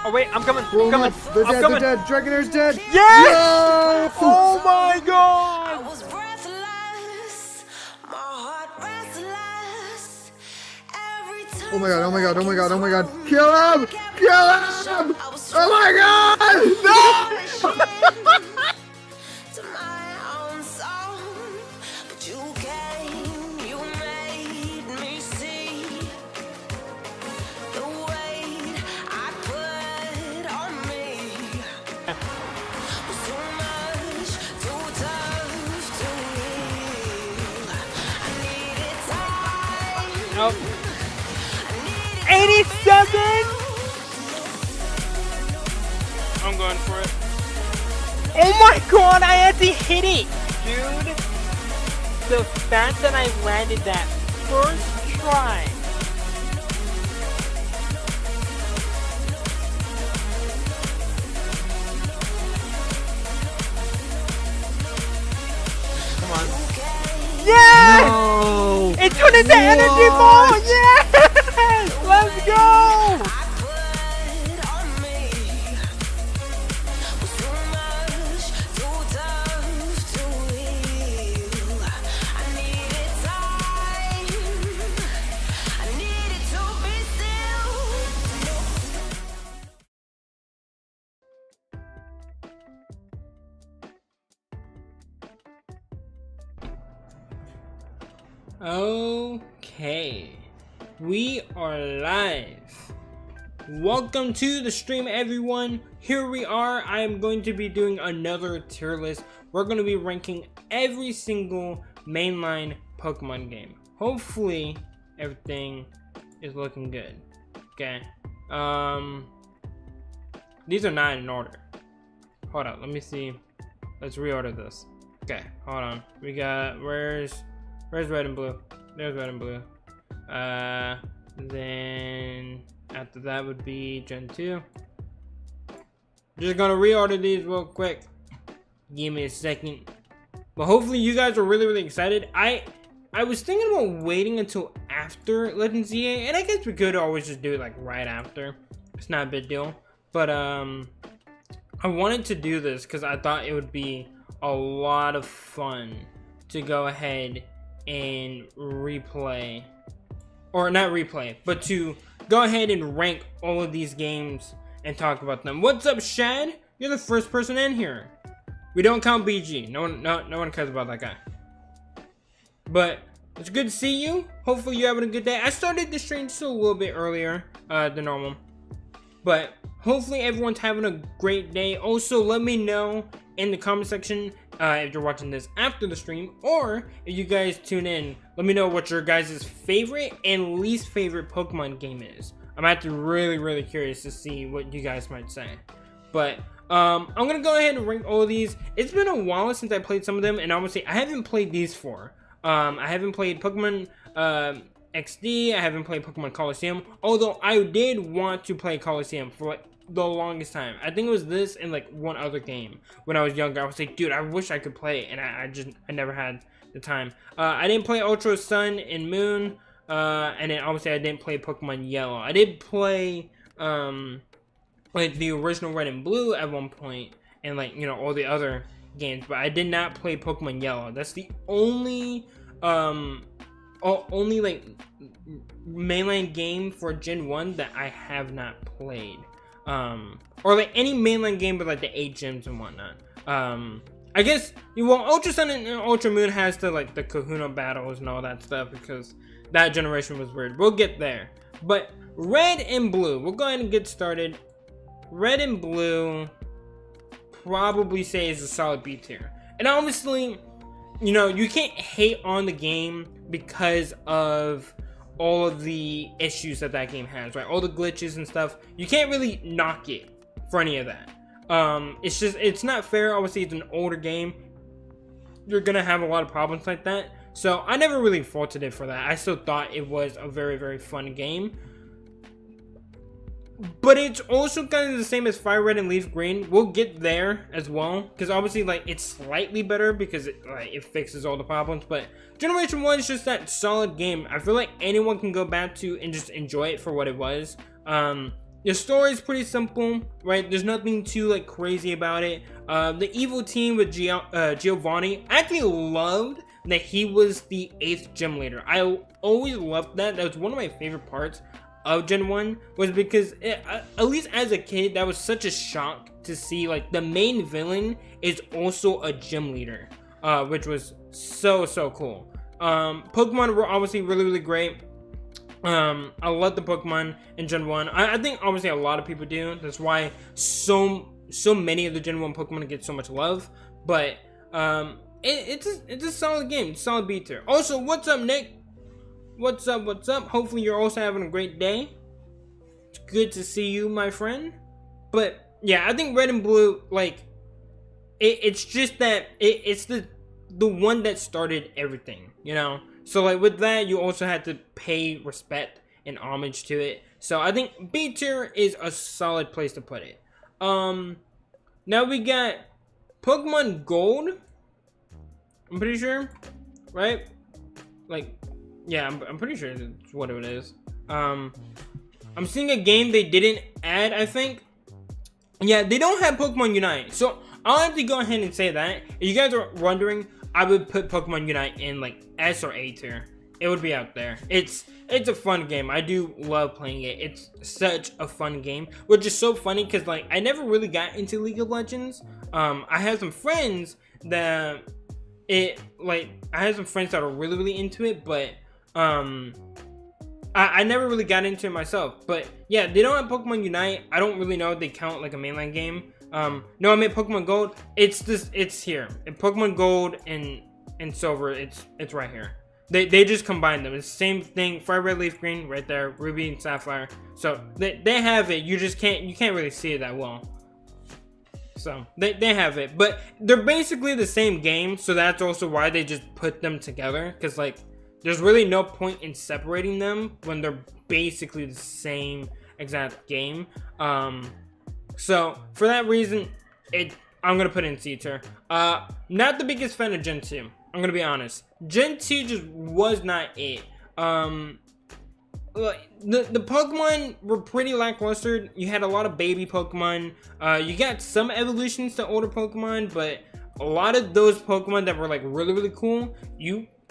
Oh wait, I'm coming. Blow I'm 'em coming. up. They're I'm dead. coming. They're dead. Dragonair's dead. Yes! No! Oh my god! I was breathless, my heart restless. Every time Oh my god! Oh my god! Oh my god! Oh my god! Kill him! Kill him! Oh my god! No! to my own song, but you came, you made me see the weight I put on me was too much, too tough to heal. I needed time. Nope. I needed 87! I'm going for it. Oh my god, I had to hit it! Dude, the fact that I landed that first try. Come on. Yes! No! It turned into energy ball! Yes! Let's go! Okay, we are live. Welcome to the stream, everyone. Here we are. I am going to be doing another tier list. We're going to be ranking every single mainline Pokemon game. Hopefully everything is looking good. Okay, these are not in order. Hold on, let me see. Let's reorder this. Okay, hold on. We got, where's red and blue? There's red and blue. Then after that would be Gen 2. Just gonna reorder these real quick. Give me a second. But hopefully you guys are really excited. I was thinking about waiting until after Legends EA, and I guess we could always just do it like right after. It's not a big deal. But I wanted to do this because I thought it would be a lot of fun to go ahead and replay, or not replay, but to go ahead and rank all of these games and talk about them. What's up, Shad? You're the first person in here. We don't count BG. No one cares about that guy. But it's good to see you. Hopefully you're having a good day. I started the stream just a little bit earlier than normal, but hopefully everyone's having a great day. Also, let me know in the comment section if you're watching this after the stream, or if you guys tune in, let me know what your guys' favorite and least favorite Pokemon game is. I'm actually really curious to see what you guys might say. But I'm gonna go ahead and rank all of these. It's been a while since I played some of them, and honestly I haven't played these four. I haven't played Pokemon XD, I haven't played Pokemon Coliseum, although I did want to play Coliseum for like the longest time. I think it was this and like one other game when I was younger. I was like, dude, I wish I could play it, and I never had the time. I didn't play Ultra Sun and Moon, and then obviously I didn't play Pokemon Yellow. I did play like the original Red and Blue at one point, and like, you know, all the other games, but I did not play Pokemon Yellow. That's the only only like mainline game for Gen 1 that I have not played. Or like any mainline game with like the 8 gyms and whatnot. I guess, well, Ultra Sun and Ultra Moon has the like the Kahuna battles and all that stuff, because that generation was weird. We'll get there. But Red and Blue, we'll go ahead and get started. Red and Blue, probably say is a solid B tier. And honestly, you know, you can't hate on the game because of all of the issues that game has, right? All the glitches and stuff. You can't really knock it for any of that. It's just, it's not fair. Obviously, it's an older game. You're gonna have a lot of problems like that. So I never really faulted it for that. I still thought it was a very fun game. But it's also kind of the same as Fire Red and Leaf Green. We'll get there as well, because obviously like it's slightly better because it fixes all the problems. But Generation 1 is just that solid game. I feel like anyone can go back to and just enjoy it for what it was. You The story is pretty simple, right? There's nothing too like crazy about it. The evil team with Giovanni, I actually loved that he was the 8th gym leader. I always loved that. That was one of my favorite parts of Gen 1, was because at least as a kid, that was such a shock to see like the main villain is also a gym leader, which was so cool. Pokemon were obviously really great. I love the Pokemon in Gen 1. I think obviously a lot of people do. That's why so many of the Gen 1 Pokemon get so much love. But it's a solid game. It's a solid beat tier. Also, what's up, Nick? What's up? Hopefully you're also having a great day. It's good to see you, my friend. But yeah, I think Red and Blue, like, it's just that it's the one that started everything, you know? So like with that, you also had to pay respect and homage to it. So I think B tier is a solid place to put it. Now we got Pokemon Gold. I'm pretty sure, right? Like, yeah, I'm pretty sure that's what it is. I'm seeing a game they didn't add, I think. Yeah, they don't have Pokemon Unite. So I'll have to go ahead and say that. If you guys are wondering, I would put Pokemon Unite in like S or A tier. It would be out there. It's a fun game. I do love playing it. It's such a fun game, which is so funny because like I never really got into League of Legends. I have some friends that are really into it, but I never really got into it myself. But yeah, they don't have Pokemon Unite. I don't really know if they count like a mainline game. No, I meant Pokemon Gold. It's here. In Pokemon Gold and Silver, it's right here. They just combined them. It's the same thing. Fire Red, Leaf Green, right there. Ruby and Sapphire. So they have it. You can't really see it that well. So they have it, but they're basically the same game. So that's also why they just put them together. Cause like there's really no point in separating them when they're basically the same exact game. So for that reason, I'm gonna put it in C tier. Not the biggest fan of Gen 2. I'm gonna be honest. Gen 2 just was not it. Like the Pokemon were pretty lackluster. You had a lot of baby Pokemon. You got some evolutions to older Pokemon, but a lot of those Pokemon that were like really cool,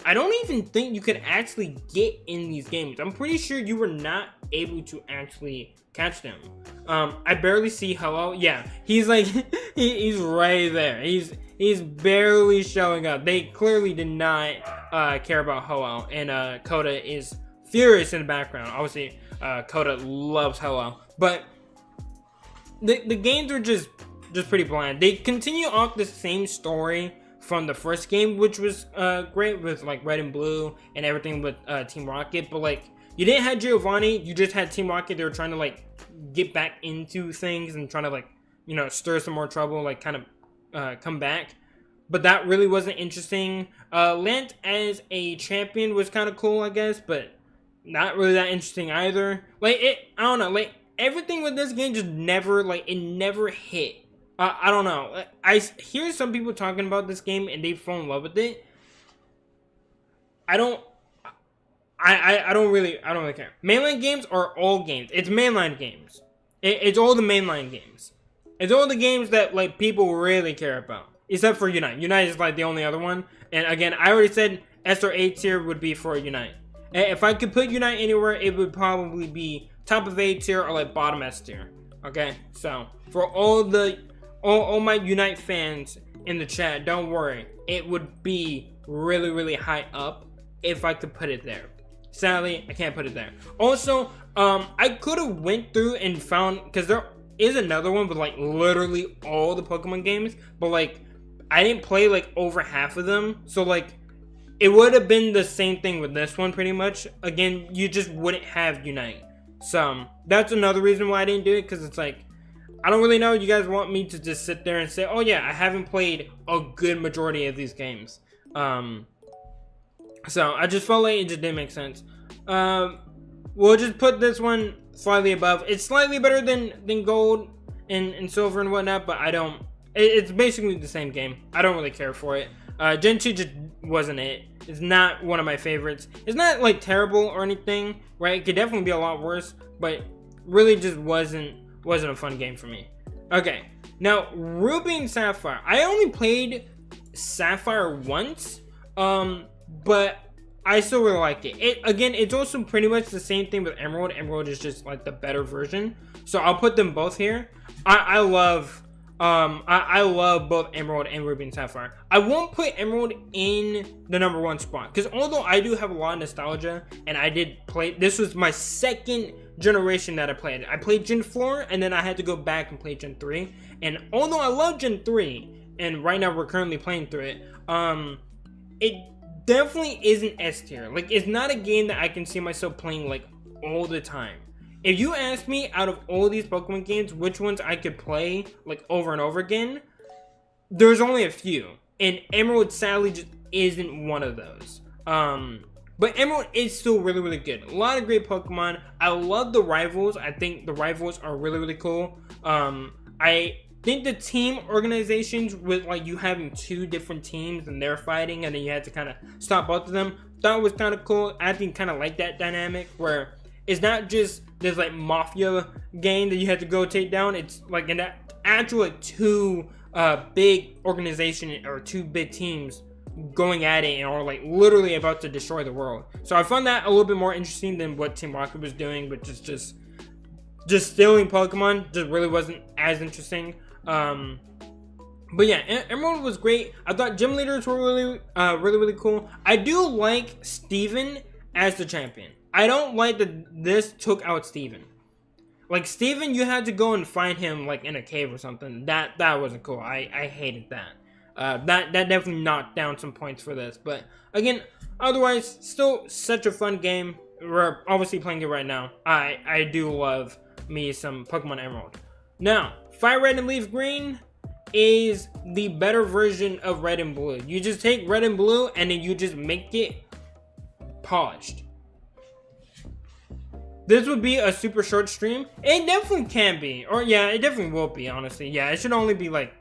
I don't even think you could actually get in these games. I'm pretty sure you were not able to actually catch them. I barely see Hello. Yeah, he's like he's right there. He's barely showing up. They clearly did not care about Ho-Oh, and Coda is furious in the background. Obviously, Coda loves Ho-Oh, but the games are just pretty bland. They continue off the same story from the first game, which was great with like Red and Blue and everything with Team Rocket, but like you didn't have Giovanni, you just had Team Rocket. They were trying to like get back into things and trying to like, you know, stir some more trouble, like kind of come back. But that really wasn't interesting. Lent as a champion was kind of cool, I guess, but not really that interesting either. Like I don't know, like everything with this game just never hit. I don't know. I hear some people talking about this game and they fall in love with it. I don't really care. Mainline games are all games. It's mainline games. It's all the mainline games. It's all the games that like people really care about. Except for Unite. Unite is like the only other one. And again, I already said S or A tier would be for Unite. And if I could put Unite anywhere, it would probably be top of A tier or like bottom S tier. Okay? So, for all my Unite fans in the chat, don't worry. It would be really high up if I could put it there. Sadly, I can't put it there. Also, I could have went through and found, because there is another one with like literally all the Pokemon games, but like I didn't play like over half of them, so like it would have been the same thing with this one pretty much. Again, you just wouldn't have Unite. So that's another reason why I didn't do it, because it's like I don't really know. You guys want me to just sit there and say, oh yeah, I haven't played a good majority of these games. So I just felt like it just didn't make sense. We'll just put this one slightly above. It's slightly better than Gold and Silver and whatnot, but it's basically the same game. I don't really care for it. Gen 2 just wasn't it. It's not one of my favorites. It's not like terrible or anything, right? It could definitely be a lot worse, but really just wasn't a fun game for me. Okay, now Ruby and Sapphire. I only played Sapphire once, but I still really like it. Again, it's also pretty much the same thing with Emerald. Emerald is just like the better version, so I'll put them both here. I love both Emerald and Ruby and Sapphire. I won't put Emerald in the #1 spot because although I do have a lot of nostalgia, and I did play, this was my second generation that I played. I played Gen 4, and then I had to go back and play Gen 3. And although I love Gen 3, and right now we're currently playing through it, it definitely isn't S tier. Like, it's not a game that I can see myself playing like all the time. If you ask me, out of all these Pokemon games, which ones I could play like over and over again, there's only a few, and Emerald sadly just isn't one of those. But Emerald is still really, really good. A lot of great Pokemon. I love the rivals. I think the rivals are really, really cool. I think the team organizations with like you having 2 different teams and they're fighting and then you had to kind of stop both of them, that was kind of cool. I think kind of like that dynamic where it's not just this like mafia game that you have to go take down. It's like an actual like 2 big organization or 2 big teams going at it and are like literally about to destroy the world. So I found that a little bit more interesting than what Team Rocket was doing, which is just stealing Pokemon. Just really wasn't as interesting. But yeah, Emerald was great. I thought gym leaders were really cool. I do like Steven as the champion. I don't like that this took out Steven. Like Steven, you had to go and find him like in a cave or something. That wasn't cool. I hated that. That definitely knocked down some points for this. But again, otherwise, still such a fun game. We're obviously playing it right now. I do love me some Pokemon Emerald. Now, Fire Red and Leaf Green is the better version of Red and Blue. You just take Red and Blue and then you just make it polished. This would be a super short stream. It definitely can be. Or yeah, it definitely will be, honestly. Yeah, it should only be like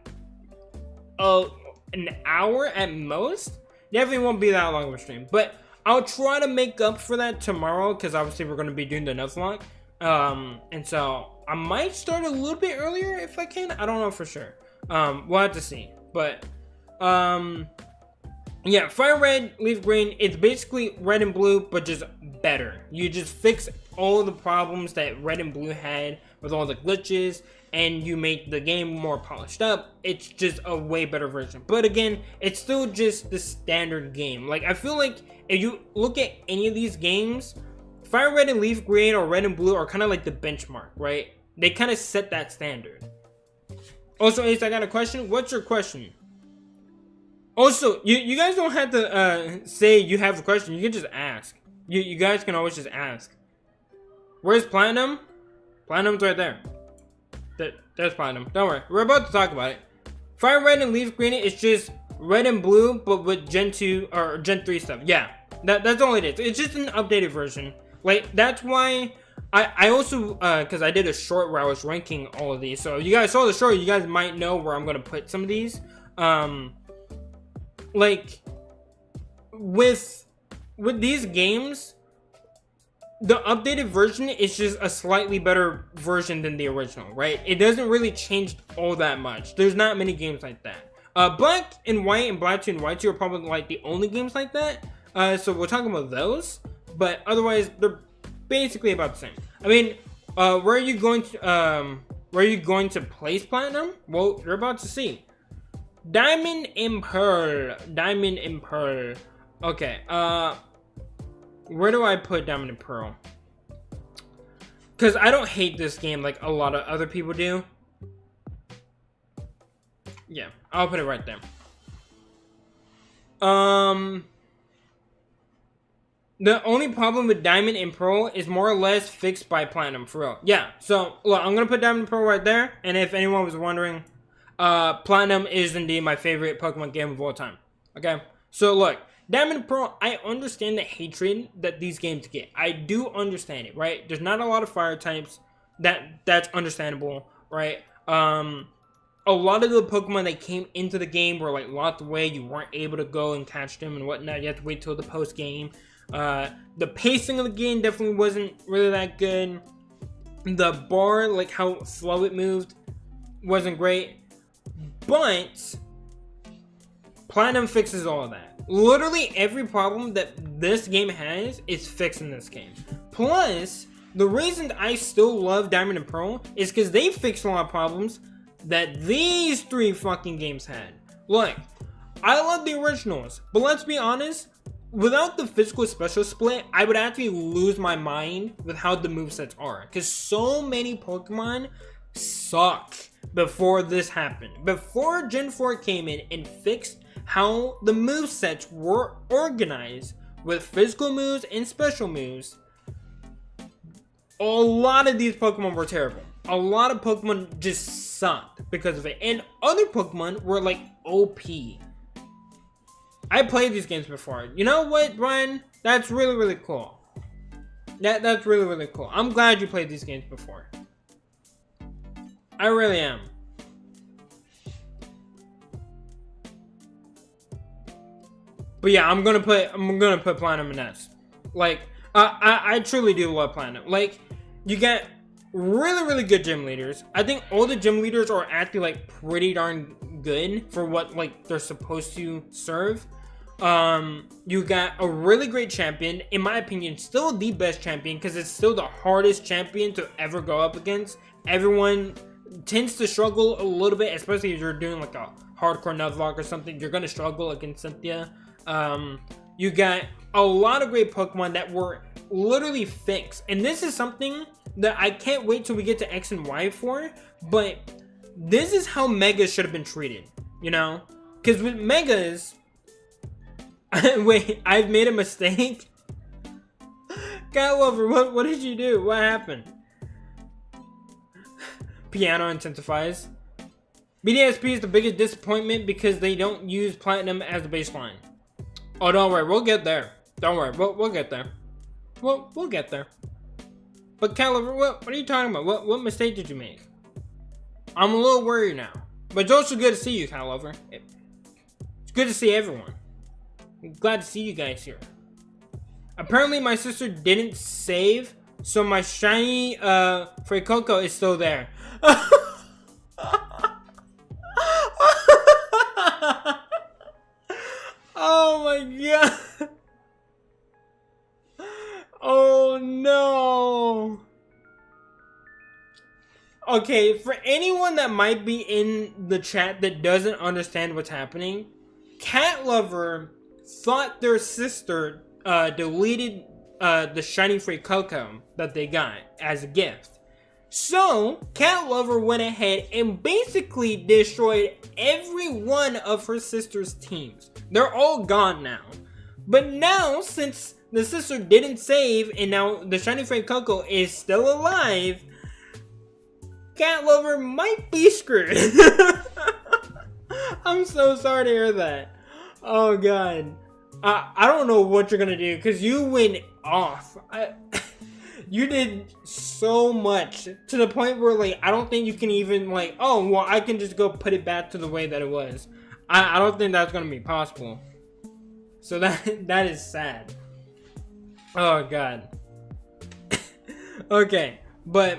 an hour at most. Definitely won't be that long of a stream. But I'll try to make up for that tomorrow because obviously we're going to be doing the Nuzlocke. And so I might start a little bit earlier if I can. I don't know for sure. We'll have to see. But yeah, Fire Red, Leaf Green, it's basically Red and Blue, but just better. You just fix all the problems that Red and Blue had with all the glitches, and you make the game more polished up. It's just a way better version. But again, it's still just the standard game. Like, I feel like if you look at any of these games, Fire Red and Leaf Green or Red and Blue are kind of like the benchmark, right? They kind of set that standard. Also, Ace, I got a question. What's your question? Also, you guys don't have to say you have a question. You can just ask. You guys can always just ask. Where's Platinum? Platinum's right there. There's Platinum. Don't worry. We're about to talk about it. Fire Red and Leaf Green is just Red and Blue, but with Gen 2 or Gen 3 stuff. Yeah, that's all it is. It's just an updated version. Like, that's why I also, because I did a short where I was ranking all of these. So if you guys saw the short, you guys might know where I'm going to put some of these. Like, with these games, the updated version is just a slightly better version than the original, right? It doesn't really change all that much. There's not many games like that. Black and White and Black 2 and White 2 are probably like the only games like that. So we're talking about those, but otherwise they're basically about the same. I mean, where are you going to place Platinum? Well, you're about to see. Diamond and Pearl. Diamond and Pearl. Okay, where do I put Diamond and Pearl? Because I don't hate this game like a lot of other people do. Yeah, I'll put it right there. The only problem with Diamond and Pearl is more or less fixed by Platinum, for real. Yeah, so look, I'm gonna put Diamond and Pearl right there. And if anyone was wondering, Platinum is indeed my favorite Pokemon game of all time. Okay, so look, Diamond and Pearl, I understand the hatred that these games get. I do understand it, right? There's not a lot of fire types. That's understandable, right? A lot of the Pokemon that came into the game were like locked away. You weren't able to go and catch them and whatnot. You have to wait till the post game. The pacing of the game definitely wasn't really that good. The bar, like how slow it moved, wasn't great. But Platinum fixes all of that. Literally every problem that this game has is fixed in this game. Plus, the reason I still love Diamond and Pearl is because they fixed a lot of problems that these 3 fucking games had. Look, I love the originals, but let's be honest, without the physical special split, I would actually lose my mind with how the movesets are. Because so many Pokemon suck before this happened. Before Gen 4 came in and fixed how the movesets were organized with physical moves and special moves, a lot of these Pokemon were terrible. A lot of Pokemon just sucked because of it. And other Pokemon were like OP. I played these games before. You know what, Brian? That's really, really cool. That's really, really cool. I'm glad you played these games before. I really am. But yeah, I'm gonna put Platinum in S. Like, I truly do love Platinum. Like, you get really, really good gym leaders. I think all the gym leaders are actually like pretty darn good for what like they're supposed to serve. You got a really great champion, in my opinion, still the best champion because it's still the hardest champion to ever go up against. Everyone tends to struggle a little bit, especially if you're doing like a hardcore Nuzlocke or something. You're gonna struggle against Cynthia. You got a lot of great Pokemon that were literally fixed, and this is something that I can't wait till we get to X and Y for, but this is how Megas should have been treated, you know? Because with Megas... Wait, I've made a mistake? Cat Lover, what did you do? What happened? Piano intensifies. BDSP is the biggest disappointment because they don't use Platinum as the baseline. Oh, don't worry, we'll get there. Don't worry, we'll get there. We'll get there. But Caliber, what are you talking about? What mistake did you make? I'm a little worried now. But it's also good to see you, Caliber. It's good to see everyone. I'm glad to see you guys here. Apparently my sister didn't save, so my shiny Fuecoco is still there. Oh my god. Oh no. Okay, for anyone that might be in the chat that doesn't understand what's happening, Cat Lover thought their sister deleted the shiny Fuecoco that they got as a gift. So, Cat Lover went ahead and basically destroyed every one of her sister's teams. They're all gone now. But now, since the sister didn't save and now the shiny Fuecoco is still alive, Cat Lover might be screwed. I'm so sorry to hear that. Oh god. I don't know what you're gonna do because you went off. You did so much to the point where like I don't think you can even like, oh well, I can just go put it back to the way that it was. I don't think that's gonna be possible. So that is sad. Oh god. Okay, but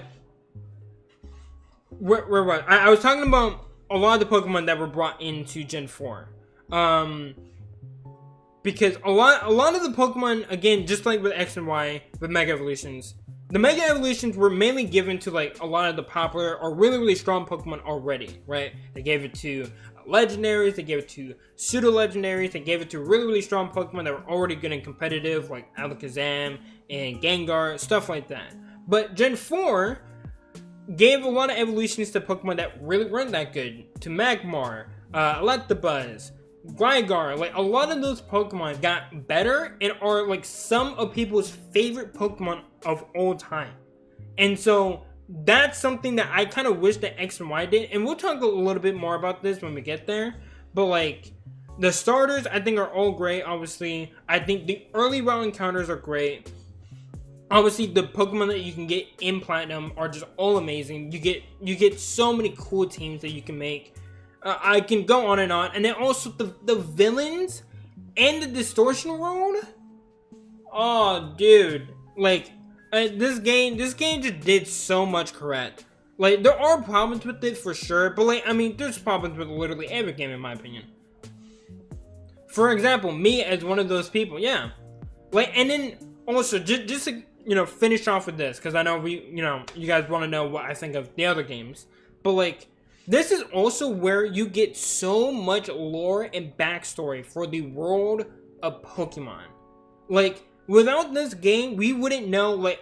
where was I was talking about a lot of the Pokemon that were brought into Gen 4. Because a lot of the Pokemon, again, just like with X and Y, with Mega Evolutions, the Mega Evolutions were mainly given to like a lot of the popular or really, really strong Pokemon already, right? They gave it to Legendaries, they gave it to Pseudo-Legendaries, they gave it to really, really strong Pokemon that were already good and competitive, like Alakazam and Gengar, stuff like that. But Gen 4 gave a lot of evolutions to Pokemon that really weren't that good. To Magmar, Electabuzz, Gligar, like a lot of those Pokemon got better and are like some of people's favorite Pokemon of all time. And so that's something that I kind of wish that X and Y did. And we'll talk a little bit more about this when we get there. But like the starters I think are all great, obviously. I think the early route encounters are great. Obviously the Pokemon that you can get in Platinum are just all amazing. You get so many cool teams that you can make. I can go on. And then also the villains and the Distortion World. Oh, dude. Like, This game just did so much correct. Like, there are problems with it for sure, but like, I mean, there's problems with literally every game in my opinion. For example, me as one of those people, yeah. Like, and then also just to, you know, finish off with this, because I know you guys want to know what I think of the other games, but like, this is also where you get so much lore and backstory for the world of Pokemon. Like, without this game, we wouldn't know, like,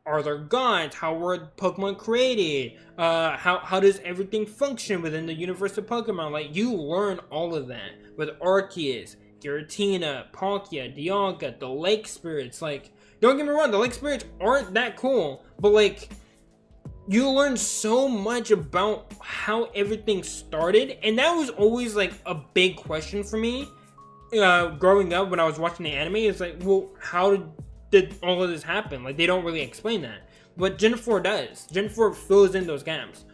are there gods? How were Pokemon created? How does everything function within the universe of Pokemon? Like, you learn all of that with Arceus, Giratina, Palkia, Dialga, the Lake Spirits. Like, don't get me wrong, the Lake Spirits aren't that cool, but like, you learn so much about how everything started, and that was always like a big question for me growing up when I was watching the anime. It's like, well, how did all of this happen? Like, they don't really explain that, but Gen 4 does. Gen 4 fills in those gaps.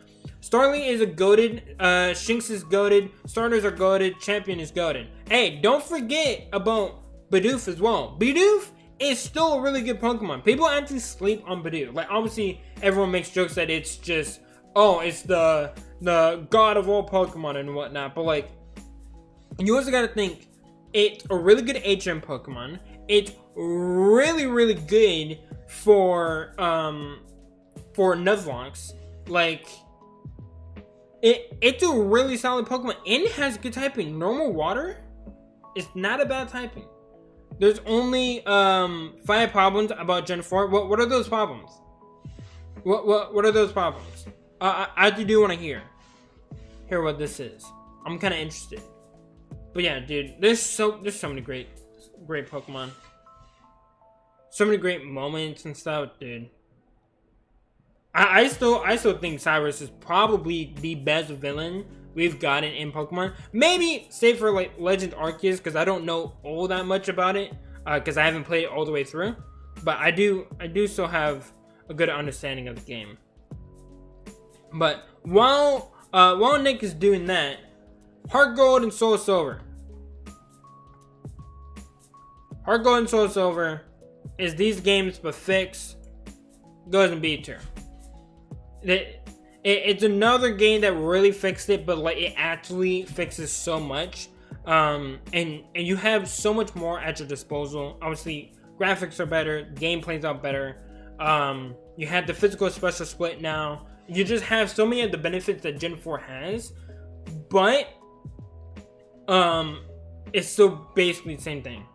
Starly is a goated, Shinx is goated, starters are goated, champion is goated. Hey, don't forget about Bidoof as well. Bidoof is still a really good Pokemon. People actually sleep on Bidoof. Like, obviously everyone makes jokes that it's just, oh, it's the god of all Pokemon and whatnot, but like, you also gotta think, it's a really good HM Pokemon. It's really good for Nuzlocke. Like, it's a really solid Pokemon, and it has good typing. Normal water is not a bad typing. There's only 5 problems about Gen 4. What are those problems? What are those problems? I do want to hear what this is. I'm kind of interested. But yeah, dude, there's so many great Pokemon. So many great moments and stuff, dude. I still think Cyrus is probably the best villain we've gotten in Pokemon. Maybe save for like Legend Arceus, because I don't know all that much about it, because I haven't played it all the way through. But I do still have a good understanding of the game. But while Nick is doing that, Heart Gold and Soul Silver. Heart Gold and Soul Silver is these games, but fix goes in B tier. It's another game that really fixed it, but like, it actually fixes so much, and you have so much more at your disposal. Obviously, graphics are better, gameplay's out better. You have the physical special split now. You just have so many of the benefits that Gen 4 has, but it's still basically the same thing.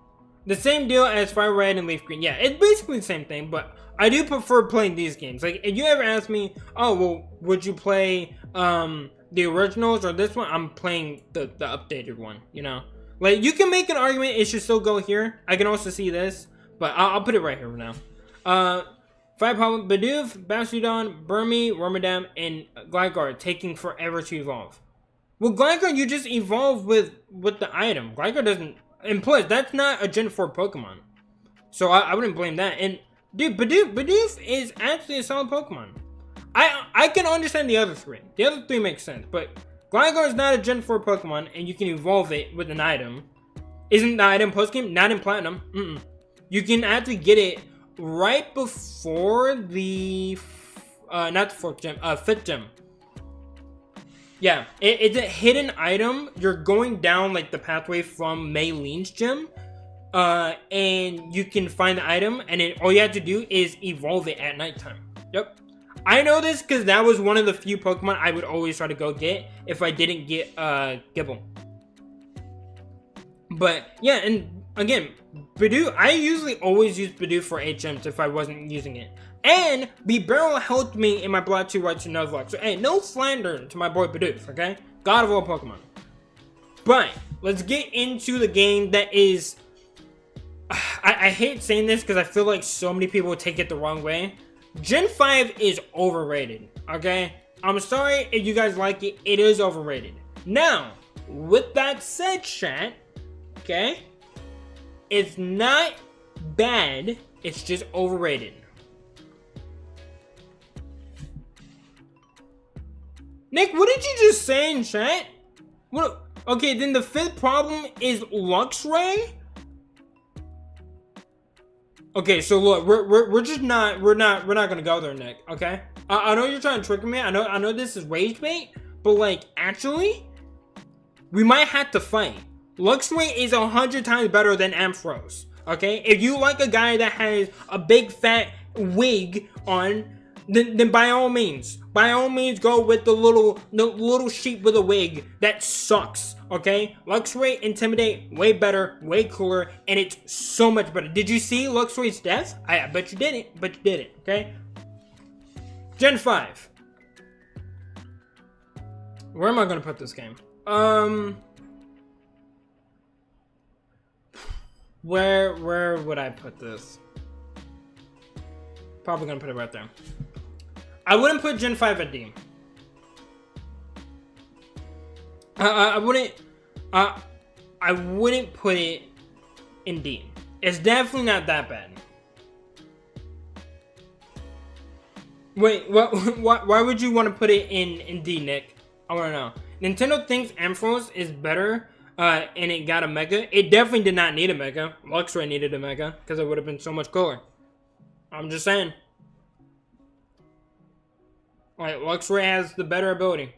The same deal as Fire Red and Leaf Green. Yeah, it's basically the same thing, but I do prefer playing these games. Like, if you ever ask me, oh, well, would you play the originals or this one? I'm playing the updated one, you know? Like, you can make an argument it should still go here. I can also see this, but I'll put it right here for now. 5 problem, Bidoof, Bastiodon, Burmy, Wormadam, and Gligar taking forever to evolve. Well, Gligar, you just evolve with the item. Gligar doesn't... And plus, that's not a Gen 4 Pokemon. So I wouldn't blame that. And, dude, Bidoof is actually a solid Pokemon. I can understand the other 3. The other 3 make sense. But Gligar is not a Gen 4 Pokemon, and you can evolve it with an item. Isn't the item post-game? Not in Platinum. You can actually get it right before the... not the 4th gym. 5th gym. Yeah, it's a hidden item. You're going down like the pathway from Mainline's gym, and you can find the item, and then all you have to do is evolve it at nighttime. Yep, I know this because that was one of the few Pokemon I would always try to go get if I didn't get Gibble. But yeah, and again, Bidoof, I usually always use Bidoof for HMs if I wasn't using it. And Bibarel helped me in my Blood 2 Right to Nuzlocke. So hey, no slander to my boy Bidoof, okay? God of all Pokemon. But let's get into the game that is... I hate saying this because I feel like so many people will take it the wrong way. Gen 5 is overrated, okay? I'm sorry if you guys like it. It is overrated. Now, with that said, chat, okay? It's not bad. It's just overrated. Nick, what did you just say in chat? What? Okay, then the 5th problem is Luxray? Okay, so look, we're just not we're not gonna go there, Nick. Okay, I know you're trying to trick me. I know this is rage bait, but like actually, we might have to fight. Luxray is 100 times better than Ampharos. Okay, if you like a guy that has a big fat wig on, then by all means go with the little sheep with a wig that sucks. Okay, Luxray Intimidate way better, way cooler, and it's so much better. Did you see Luxray's death? I bet you didn't, okay? Gen 5. Where am I gonna put this game? Where would I put this? Probably gonna put it right there. I wouldn't put Gen 5 at D. I wouldn't put it in D. It's definitely not that bad. Wait, why would you want to put it in D, Nick? I want to know. Nintendo thinks Ampharos is better, and it got a Mega. It definitely did not need a Mega. Luxray needed a Mega, because it would have been so much cooler. I'm just saying. Like, Luxray has the better ability.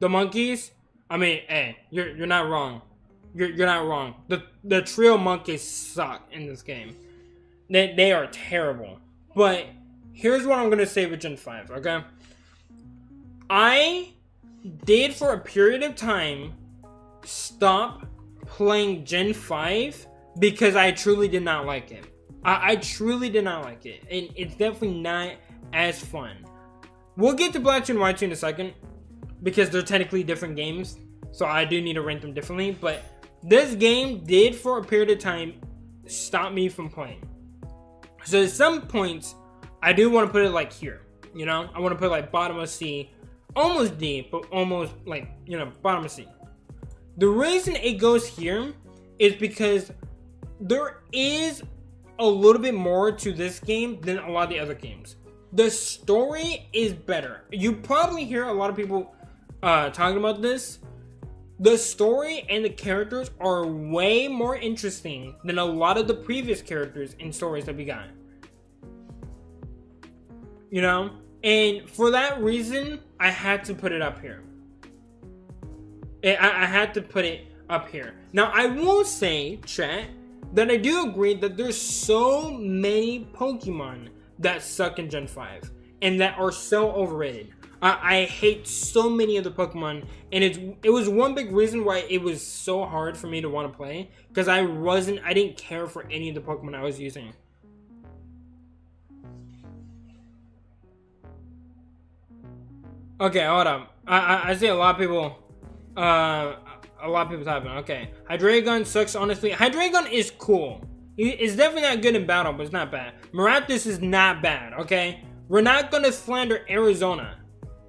The monkeys, I mean, hey, you're not wrong. You're not wrong. The trio monkeys suck in this game. They are terrible. But here's what I'm gonna say with Gen 5, okay? I did for a period of time stop playing Gen 5 because I truly did not like it. I truly did not like it. And it's definitely not as fun. We'll get to Black 2 and White 2 in a second, because they're technically different games, so I do need to rank them differently, but this game did for a period of time stop me from playing. So at some points, I do want to put it like here, you know? I want to put it like bottom of C, almost D, but almost like, you know, bottom of C. The reason it goes here is because there is a little bit more to this game than a lot of the other games. The story is better. You probably hear a lot of people talking about this. The story and the characters are way more interesting than a lot of the previous characters and stories that we got. You know? And for that reason, I had to put it up here. I had to put it up here. Now, I will say, chat, that I do agree that there's so many Pokemon that suck in Gen 5 and that are so overrated. I hate so many of the Pokemon, and it was one big reason why it was so hard for me to want to play, because I didn't care for any of the Pokemon I was using. Okay, hold up. I see a lot of people typing. Okay, Hydreigon sucks, honestly. Hydreigon is cool. It's definitely not good in battle, but it's not bad. Maractus is not bad, okay? We're not gonna slander Arizona,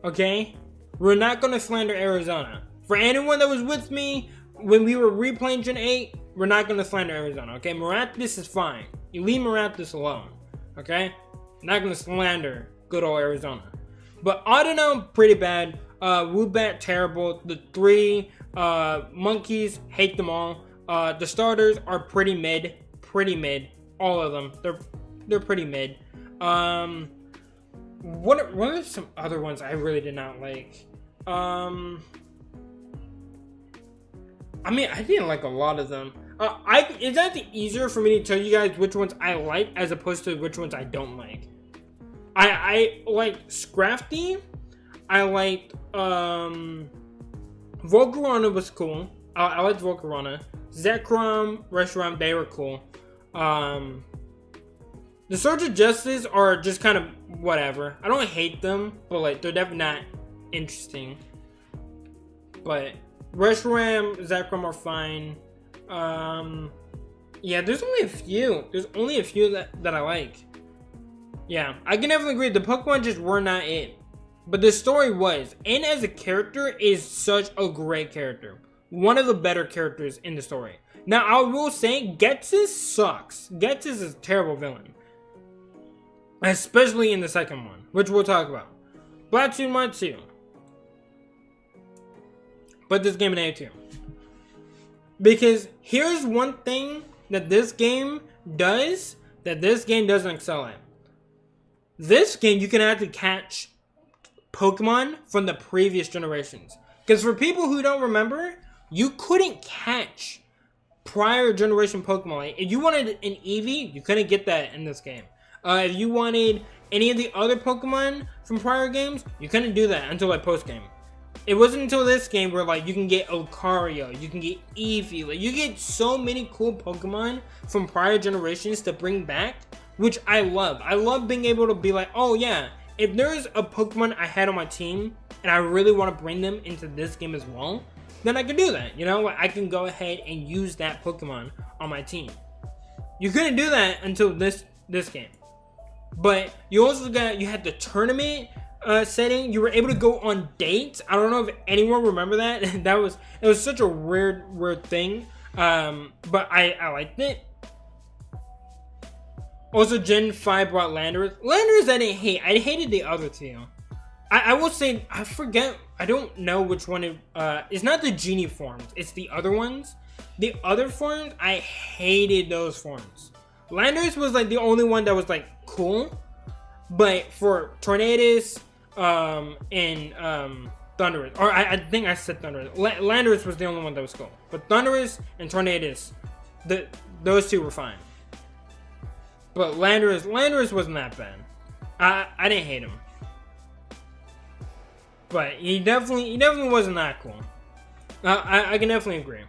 okay? We're not gonna slander Arizona. For anyone that was with me when we were replaying Gen 8, we're not gonna slander Arizona, okay? Maractus is fine. You leave Maractus alone, okay? Not gonna slander good old Arizona. But Audino, pretty bad. Woobat, terrible. The three monkeys, hate them all. The starters are pretty mid. All of them. They're pretty mid. What are some other ones I really did not like? I mean, I didn't like a lot of them. It's actually easier for me to tell you guys which ones I like as opposed to which ones I don't like. I like Scrafty. I liked Volcarona was cool. I liked Volcarona. Zekrom, Reshiram, they were cool. The Swords of Justice are just kind of whatever. I don't hate them, but like they're definitely not interesting. But Reshiram, Zekrom are fine. Yeah, there's only a few. That I like. Yeah, I can definitely agree. The Pokemon just were not it. But the story was. And as a character is such a great character. One of the better characters in the story. Now, I will say, Ghetsis sucks. Ghetsis is a terrible villain. Especially in the second one, which we'll talk about. Black 2 and White 2. Put this game in A2. Because here's one thing that this game does that this game doesn't excel at. This game, you can actually catch Pokemon from the previous generations. Because for people who don't remember, you couldn't catch prior generation Pokemon. Like, if you wanted an Eevee, you couldn't get that in this game. If you wanted any of the other Pokemon from prior games, you couldn't do that until like post game. It wasn't until this game where like you can get Lucario, you can get Eevee, like you get so many cool Pokemon from prior generations to bring back, which I love. I love being able to be like, oh yeah, if there's a Pokemon I had on my team and I really want to bring them into this game as well, then I can do that. You know, like I can go ahead and use that Pokemon on my team. You couldn't do that until this game. But you also had the tournament setting. You were able to go on dates. I don't know if anyone remember that. It was such a weird thing. But I liked it. Also, Gen 5 brought Landorus. Landorus I didn't hate. I hated the other two. I will say, I forget. I don't know which one it's not the genie forms. It's the other ones. The other forms, I hated those forms. Landorus was like the only one that was like cool. But for Tornadus and Thundurus, or I think I said Thundurus. Landorus was the only one that was cool. But Thundurus and Tornadus, those two were fine. But Landorus wasn't that bad. I didn't hate him. But he definitely wasn't that cool. I can definitely agree.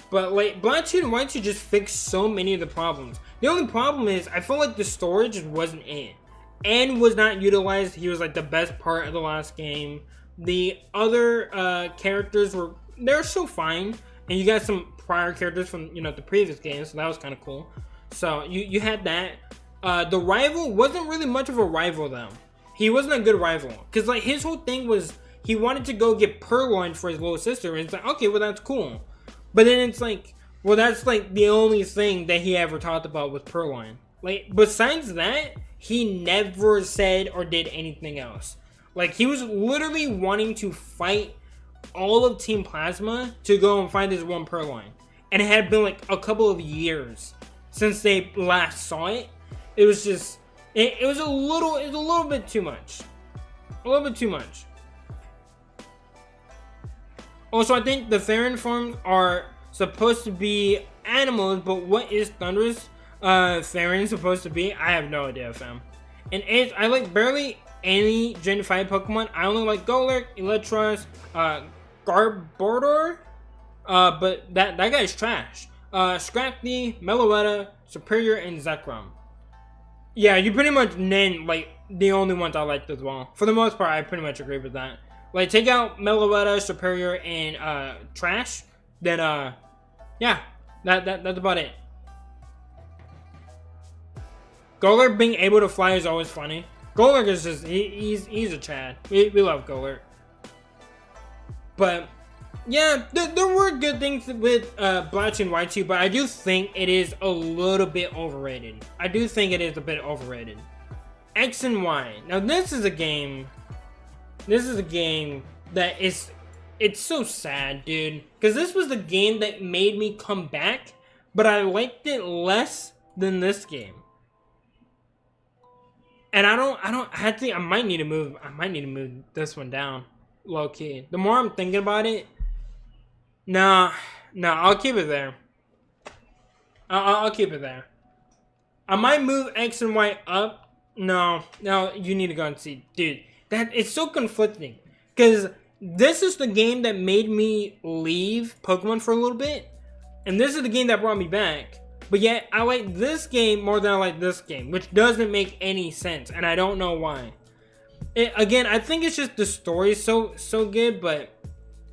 But like Black-2 and White-2 just fixed so many of the problems. The only problem is I feel like the story just wasn't in. And was not utilized. He was like the best part of the last game. The other characters they're still fine. And you got some prior characters from the previous games, so that was kind of cool. So you had that. The rival wasn't really much of a rival though. He wasn't a good rival. Because like his whole thing was he wanted to go get Purloin for his little sister. And it's like, okay, well that's cool. But then it's like, well that's like the only thing that he ever talked about was Purloin. Like besides that, he never said or did anything else. Like he was literally wanting to fight all of Team Plasma to go and find his one Purloin. And it had been like a couple of years since they last saw it. It was just it was a little bit too much. A little bit too much. Also, I think the Therian forms are supposed to be animals, but what is Thundurus Therian supposed to be? I have no idea, fam. And I like barely any Gen 5 Pokemon. I only like Golurk, Electros, Garbodor, but that guy's trash. Scrafty, Meloetta, Superior, and Zekrom. Yeah, you pretty much named like the only ones I liked as well. For the most part, I pretty much agree with that. Like take out Meloetta, Superior, and Trash, then yeah, that's about it. Golurk being able to fly is always funny. Golurk is just he's a Chad. We love Golurk. But yeah, there were good things with Black and White 2, but I do think it is a little bit overrated. I do think it is a bit overrated. X and Y. Now this is a game that it's so sad, dude. Because this was the game that made me come back, but I liked it less than this game. And I think I might need to move this one down, low key. The more I'm thinking about it, nah, I'll keep it there. I'll keep it there. I might move X and Y up. No, you need to go and see, dude. That it's so conflicting because this is the game that made me leave Pokemon for a little bit, and this is the game that brought me back. But yet I like this game more than I like this game, which doesn't make any sense, and I don't know why. Again, I think it's just the story is so good, but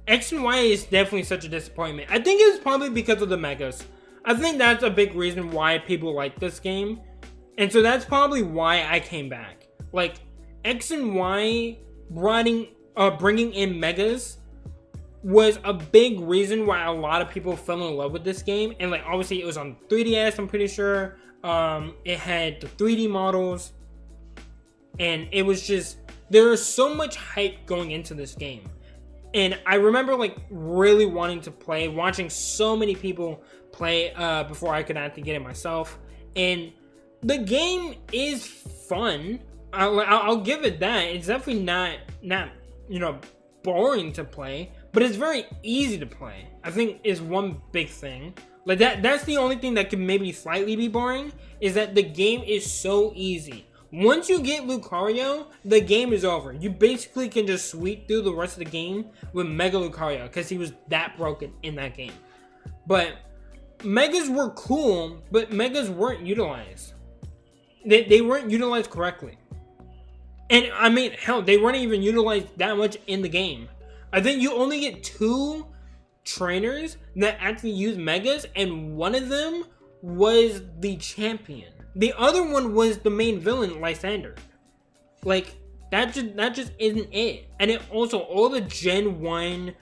X and Y is definitely such a disappointment. I think it's probably because of the Megas. I think that's a big reason why people like this game, and so that's probably why I came back. Like X and Y bringing in Megas was a big reason why a lot of people fell in love with this game. And like obviously it was on 3DS, I'm pretty sure. It had the 3D models, and it was just there was so much hype going into this game. And I remember like really wanting to play, watching so many people play before I could actually get it myself. And the game is fun. I'll give it that. It's definitely not boring to play, but it's very easy to play. I think is one big thing. Like that's the only thing that can maybe slightly be boring, is that the game is so easy. Once you get Lucario, the game is over. You basically can just sweep through the rest of the game with Mega Lucario, because he was that broken in that game. But Megas were cool, but Megas weren't utilized. They weren't utilized correctly. And I mean, hell, they weren't even utilized that much in the game. I think you only get 2 trainers that actually use Megas, and one of them was the champion. The other one was the main villain, Lysander. Like, that just isn't it. And it also, all the Gen 1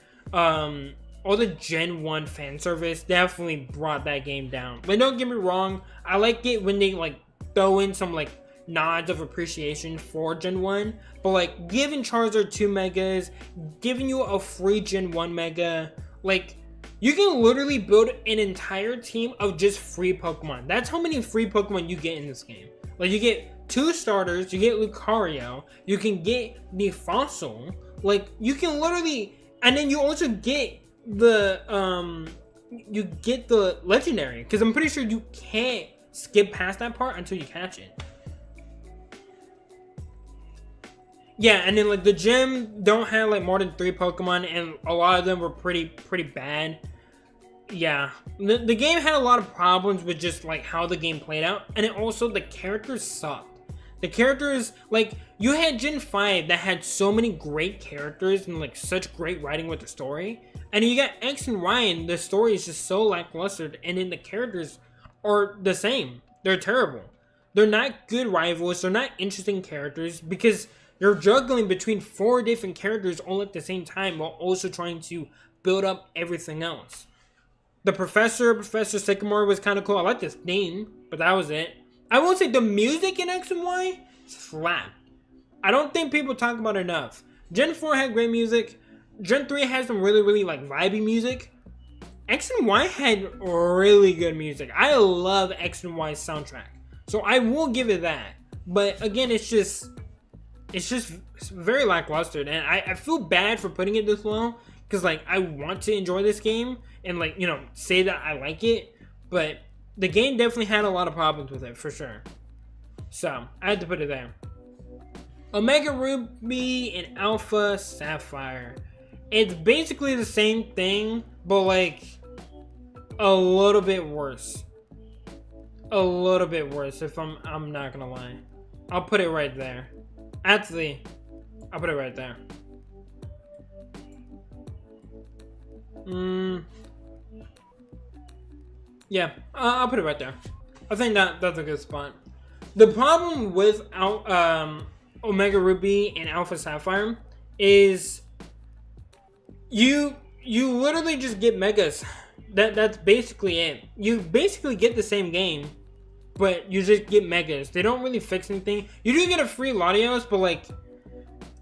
fan service definitely brought that game down. But don't get me wrong, I like it when they like throw in some like nods of appreciation for Gen 1. But like giving Charizard 2 Megas, giving you a free Gen 1 Mega, like, you can literally build an entire team of just free Pokemon. That's how many free Pokemon you get in this game. Like, you get 2 starters, you get Lucario, you can get the Fossil, like, you can literally, and then you also get the Legendary, because I'm pretty sure you can't skip past that part until you catch it. Yeah, and then like the gym don't have like more than 3 Pokemon, and a lot of them were pretty bad. Yeah, the game had a lot of problems with just like how the game played out, and it also, the characters sucked. The characters, like, you had Gen 5 that had so many great characters and like such great writing with the story, and you got X and Y and the story is just so lackluster, and then the characters are the same. They're terrible. They're not good rivals. They're not interesting characters, because you're juggling between 4 different characters all at the same time while also trying to build up everything else. The Professor Sycamore was kind of cool. I like this name, but that was it. I won't say the music in X and Y slapped. I don't think people talk about it enough. Gen 4 had great music. Gen 3 had some really like vibey music. X and Y had really good music. I love X and Y's soundtrack, so I will give it that. But again, it's just very lackluster, and I feel bad for putting it this low, because like I want to enjoy this game and like, you know, say that I like it, but the game definitely had a lot of problems with it for sure. So I had to put it there. Omega Ruby and Alpha Sapphire. It's basically the same thing, but like a little bit worse. A little bit worse, if I'm not gonna lie. I'll put it right there. Actually, I'll put it right there. Yeah, I'll put it right there. I think that's a good spot. The problem with Omega Ruby and Alpha Sapphire is you literally just get Megas. That's basically it. You basically get the same game, but you just get Megas. They don't really fix anything. You do get a free Latios, but like,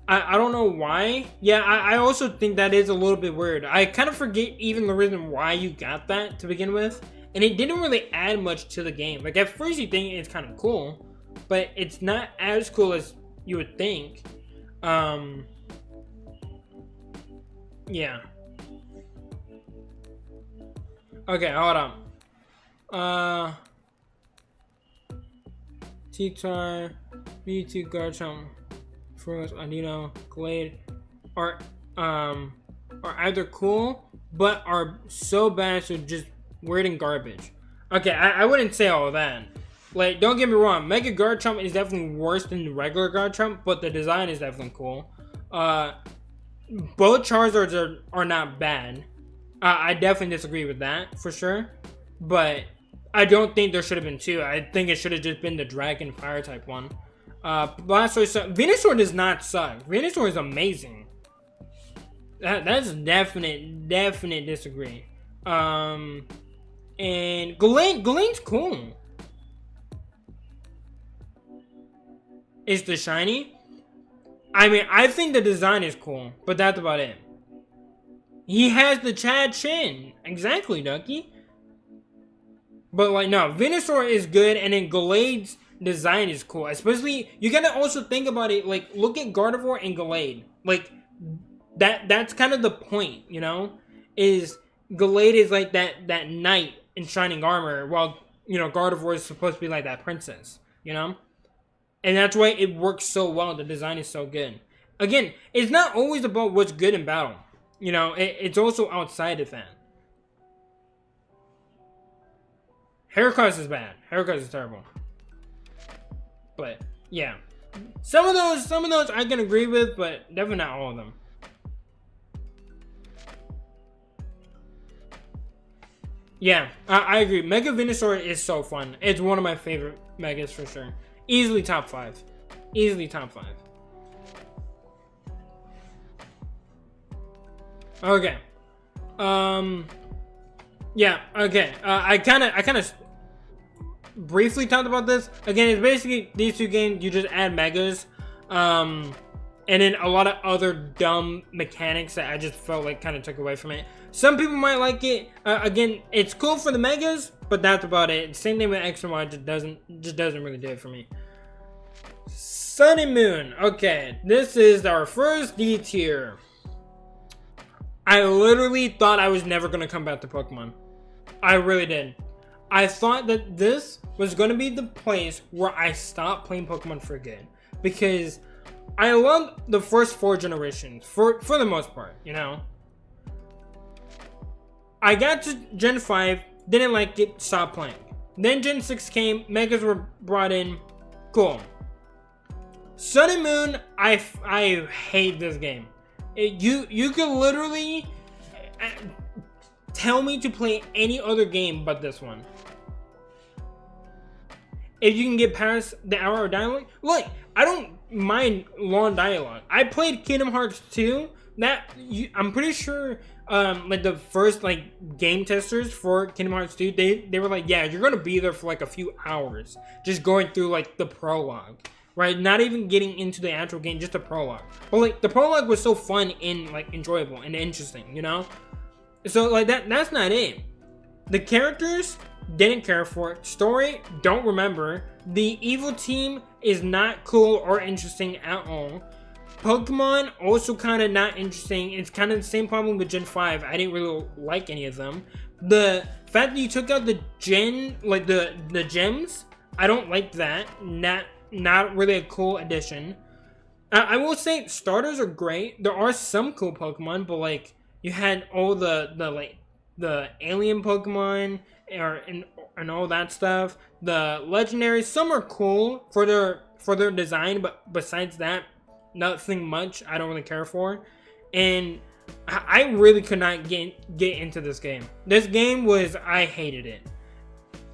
I don't know why. Yeah, I also think that is a little bit weird. I kind of forget even the reason why you got that to begin with. And it didn't really add much to the game. Like, at first you think it's kind of cool, but it's not as cool as you would think. Yeah. Okay, hold on. T-Tar, Mewtwo, Garchomp, Frost, Adino, Glade are either cool, but are so bad so just weird and garbage. Okay, I wouldn't say all of that. Like, don't get me wrong, Mega Garchomp is definitely worse than the regular Garchomp, but the design is definitely cool. Both Charizards are not bad. I definitely disagree with that, for sure. But I don't think there should have been 2. I think it should have just been the Dragon Fire type one. Blastoise, Venusaur does not suck. Venusaur is amazing. That's definite disagree. And Galene's cool. Is the shiny? I mean, I think the design is cool, but that's about it. He has the Chad chin. Exactly, Ducky. But like no, Venusaur is good, and then Gallade's design is cool. Especially you gotta also think about it. Like look at Gardevoir and Gallade. Like that's kind of the point, you know, is Gallade is like that knight in shining armor, while Gardevoir is supposed to be like that princess, you know, and that's why it works so well. The design is so good. Again, it's not always about what's good in battle, you know. It's also outside of that. Haircuts is bad. Haircuts is terrible. But yeah, some of those I can agree with, but definitely not all of them. Yeah, I agree. Mega Venusaur is so fun. It's one of my favorite Megas for sure. Easily top 5. Easily top 5. Okay. Yeah, okay. I kind of briefly talked about this. Again, it's basically these two games, you just add Megas. And then a lot of other dumb mechanics that I just felt like kind of took away from it. Some people might like it. Again, it's cool for the Megas, but that's about it. Same thing with X and Y, just doesn't really do it for me. Sun and Moon. Okay, this is our first D tier. I literally thought I was never gonna come back to Pokemon. I really did. I thought that this was gonna be the place where I stopped playing Pokemon for good, because I loved the first 4 generations for the most part, you know. I got to Gen 5, didn't like it, stopped playing. Then Gen 6 came, Megas were brought in, cool. Sun and Moon, I hate this game. You can literally tell me to play any other game but this one. If you can get past the hour of dialogue, look, I don't mind long dialogue. I played Kingdom Hearts 2. I'm pretty sure, like the first like game testers for Kingdom Hearts 2, they were like, yeah, you're gonna be there for like a few hours, just going through like the prologue, right? Not even getting into the actual game, just the prologue. But like the prologue was so fun and like enjoyable and interesting, you know. So like that's not it. The characters, didn't care for it. Story, don't remember. The evil team is not cool or interesting at all. Pokemon, also kind of not interesting. It's kind of the same problem with Gen 5. I didn't really like any of them. The fact that you took out the gen, like the gems, I don't like that. Not really a cool addition. I will say starters are great. There are some cool Pokemon, but like you had all the alien Pokemon and all that stuff. The legendaries, some are cool for their design, but besides that, nothing much I don't really care for. And I really could not get into this game. This game was, I hated it.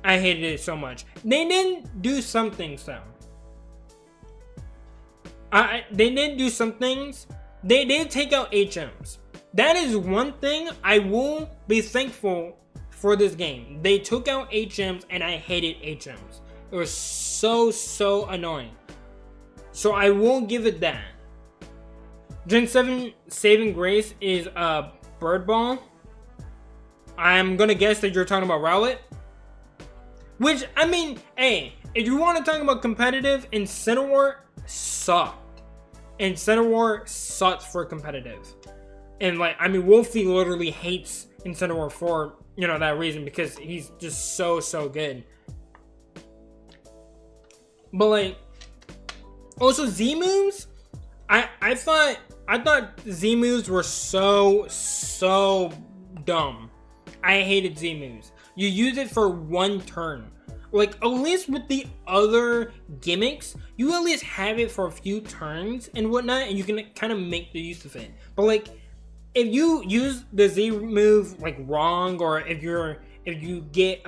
I hated it so much. They didn't do some things though. They did do some things. They did take out HMs. That is one thing I will be thankful for this game. They took out HMs and I hated HMs. It was so annoying. So I will give it that. Gen 7 saving grace is Bird Ball. I'm gonna guess that you're talking about Rowlet. Which, I mean, hey, if you want to talk about competitive, Incineroar sucked. Incineroar sucked for competitive. And like, I mean, Wolfie literally hates Incineroar for, you know, that reason, because he's just so good. But like, also Z moves, I thought Z moves were so dumb. I hated Z moves. You use it for one turn. Like, at least with the other gimmicks, you at least have it for a few turns and whatnot, and you can kind of make the use of it. But like, if you use the Z move like wrong, or if you get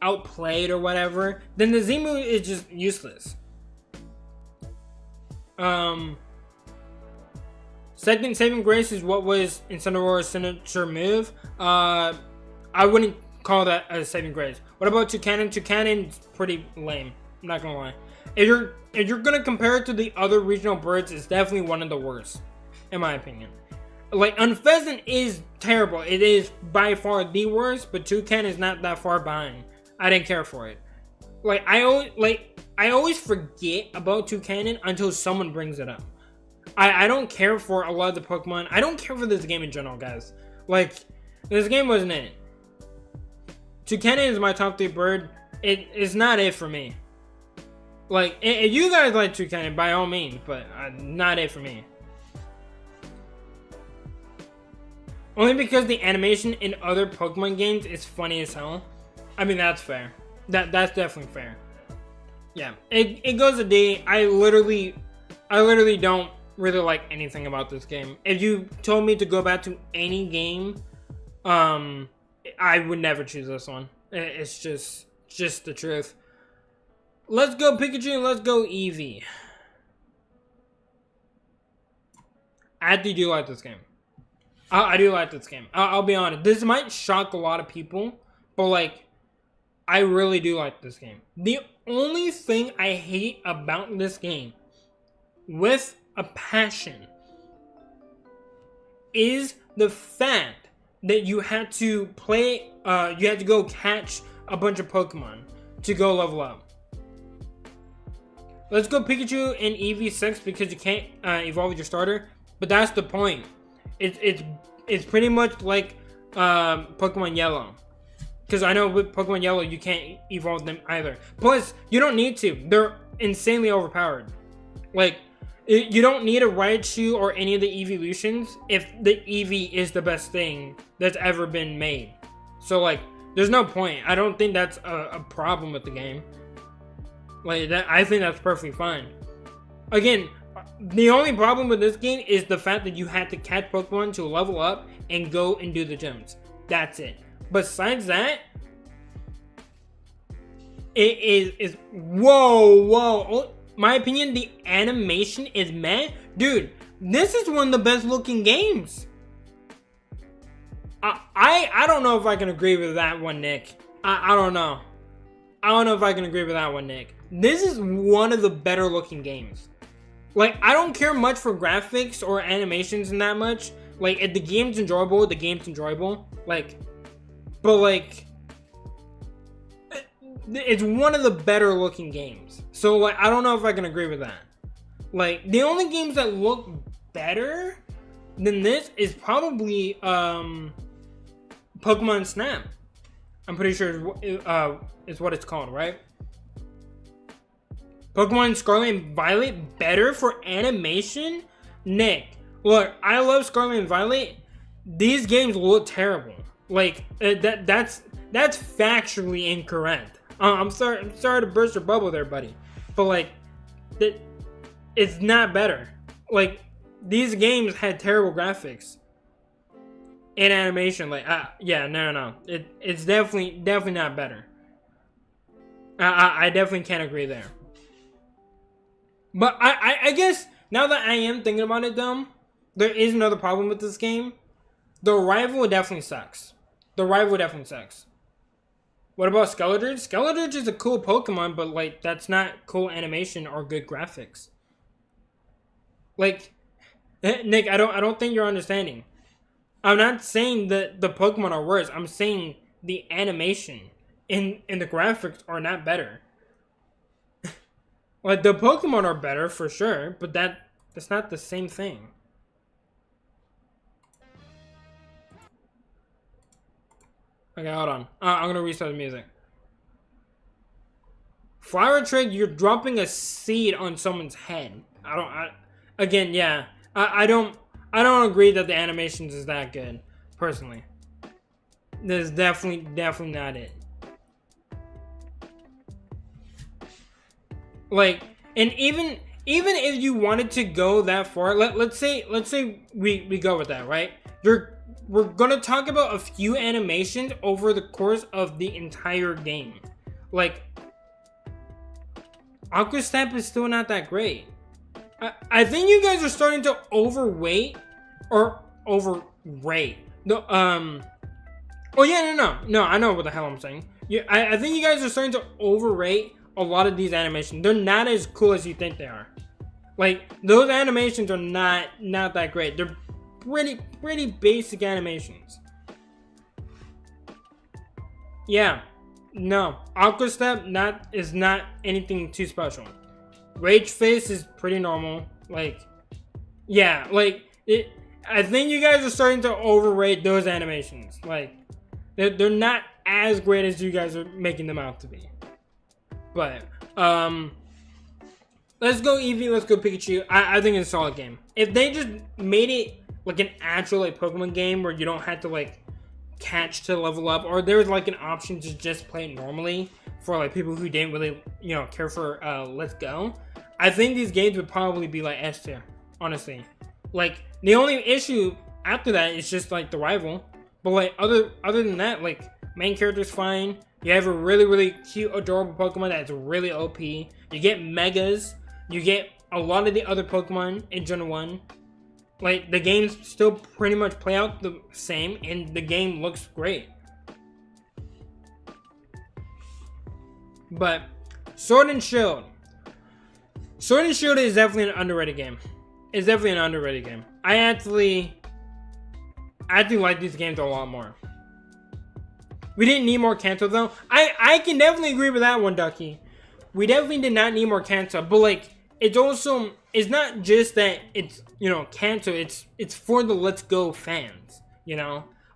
outplayed or whatever, then the Z move is just useless. Second saving grace is what was Incineroar's signature move. I wouldn't call that a saving grace. What about Toucannon? Toucannon's pretty lame. I'm not gonna lie. If you're gonna compare it to the other regional birds, it's definitely one of the worst, in my opinion. Like, Unpheasant is terrible. It is by far the worst, but Toucan is not that far behind. I didn't care for it. Like I always forget about Toucannon until someone brings it up. I don't care for a lot of the Pokemon. I don't care for this game in general, guys. Like, this game wasn't it. Toucannon is my top 3 bird. It's not it for me. Like, if you guys like Toucannon, by all means, but not it for me. Only because the animation in other Pokemon games is funny as hell. I mean, that's fair. That's definitely fair. Yeah, it goes a D. I literally don't really like anything about this game. If you told me to go back to any game, I would never choose this one. It's just the truth. Let's go Pikachu and let's go Eevee. I actually do like this game. I do like this game. I'll be honest. This might shock a lot of people, but like, I really do like this game. The only thing I hate about this game, with a passion, is the fact that you had to play, you had to go catch a bunch of Pokemon to go level up. Let's go Pikachu and Eevee 6 because you can't evolve with your starter, but that's the point. It's pretty much like Pokemon Yellow. Because I know with Pokemon Yellow, you can't evolve them either. Plus, you don't need to. They're insanely overpowered. Like, you don't need a Raichu or any of the evolutions if the Eevee is the best thing that's ever been made. So, like, there's no point. I don't think that's a problem with the game. Like, that, I think that's perfectly fine. Again, the only problem with this game is the fact that you had to catch Pokemon to level up and go and do the gyms. That's it. Besides that, it is whoa. My opinion, the animation is meh. Dude, this is one of the best looking games. I don't know if I can agree with that one, Nick. I don't know. I don't know if I can agree with that one, Nick. This is one of the better looking games. Like, I don't care much for graphics or animations in that much. Like, if the game's enjoyable, the game's enjoyable. Like, but like, it's one of the better looking games. So like, I don't know if I can agree with that. Like, the only games that look better than this is probably Pokemon Snap. I'm pretty sure is what it's called, right? Pokemon Scarlet and Violet better for animation? Nick, look, I love Scarlet and Violet. These games look terrible. Like, that's factually incorrect. I'm sorry to burst your bubble there, buddy. But like, it's not better. Like, these games had terrible graphics and animation. Like, yeah, no. It's definitely not better. I definitely can't agree there. But I guess now that I am thinking about it, though, there is another problem with this game. The rival definitely sucks. What about Skeletorge? Skeletorge is a cool Pokemon, but like, that's not cool animation or good graphics. Like, Nick, I don't think you're understanding. I'm not saying that the Pokemon are worse. I'm saying the animation and the graphics are not better. Like, the Pokemon are better for sure, but that's not the same thing. Okay, hold on. I'm gonna restart the music. Flower Trick, you're dropping a seed on someone's head. Again, yeah. I don't agree that the animations is that good, personally. This is definitely not it. Like, and even if you wanted to go that far, let's say we go with that, right? We're gonna talk about a few animations over the course of the entire game. Like, Aqua Step is still not that great. I think you guys are starting to overrate. Oh yeah, no, I know what the hell I'm saying. Yeah, I think you guys are starting to overrate a lot of these animations. They're not as cool as you think they are. Like, those animations are not that great. They're pretty basic animations. Yeah, No, Aqua Step is not anything too special. Rage Face is pretty normal. Like, yeah, like it. I think you guys are starting to overrate those animations. Like, they're not as great as you guys are making them out to be. But let's go Eevee. Let's go Pikachu. I think it's a solid game. If they just made it like an actual like Pokemon game where you don't have to like catch to level up, or there's like an option to just play it normally for like people who didn't really care for Let's Go, I think these games would probably be like S tier, honestly. Like the only issue after that is just like the rival, but like other than that, like main character's fine. You have a really cute adorable Pokemon that's really OP. You get megas, you get a lot of the other Pokemon in Gen 1. Like, the games still pretty much play out the same, and the game looks great. But, Sword and Shield. Sword and Shield is definitely an underrated game. It's definitely an underrated game. I actually like these games a lot more. We didn't need more Kanto, though. I can definitely agree with that one, Ducky. We definitely did not need more Kanto, but, like, it's also... It's not just that it's, Kanto, it's for the Let's Go fans,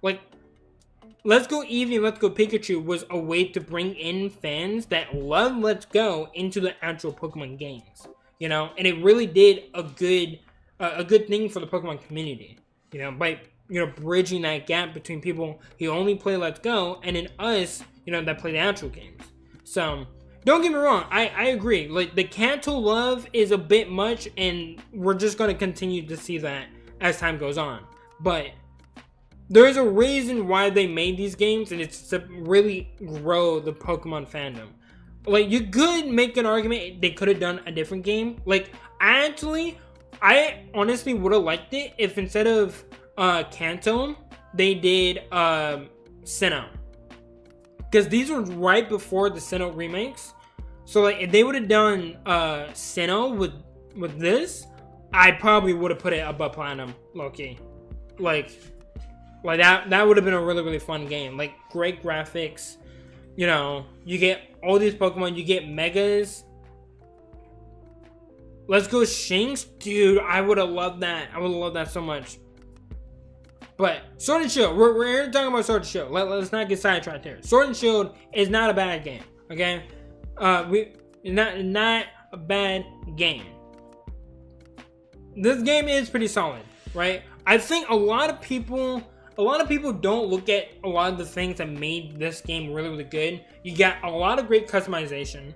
Like, Let's Go Eevee, Let's Go Pikachu was a way to bring in fans that love Let's Go into the actual Pokemon games, And it really did a good thing for the Pokemon community, by, bridging that gap between people who only play Let's Go and then us, that play the actual games. So... Don't get me wrong, I agree. Like, the Kanto love is a bit much, and we're just going to continue to see that as time goes on. But there's a reason why they made these games, and it's to really grow the Pokemon fandom. Like, you could make an argument they could have done a different game. Like, I honestly would have liked it if instead of Kanto, they did Sinnoh. Because these were right before the Sinnoh remakes. So, like, if they would have done Sinnoh with this, I probably would have put it above Platinum, low-key. Like that would have been a really fun game. Like, great graphics. You get all these Pokemon. You get Megas. Let's Go Shinx. Dude, I would have loved that. I would have loved that so much. But Sword and Shield, we're here talking about Sword and Shield. Let's not get sidetracked here. Sword and Shield is not a bad game, okay? Not a bad game. This game is pretty solid, right? I think a lot of people don't look at a lot of the things that made this game really good. You got a lot of great customization.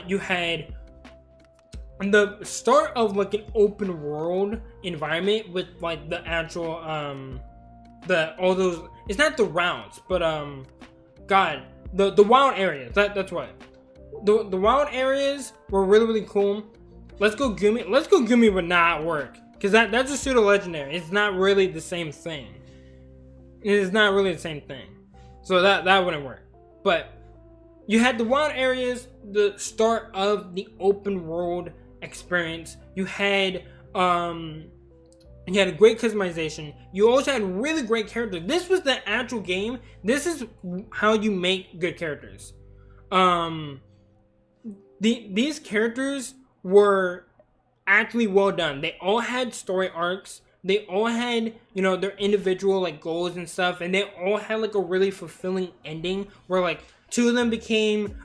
You had the start of like an open world environment with like the actual all those, it's not the routes, but the wild areas. That's what the wild areas were really cool. Let's Go Gumi would not work because that's a pseudo legendary. It's not really the same thing. It's not really the same thing, so that wouldn't work. But you had the wild areas, the start of the open world experience. You had a great customization. You also had really great characters. This was the actual game. This is how you make good characters. These characters were actually well done. They all had story arcs. They all had, their individual like goals and stuff, and they all had like a really fulfilling ending where like two of them became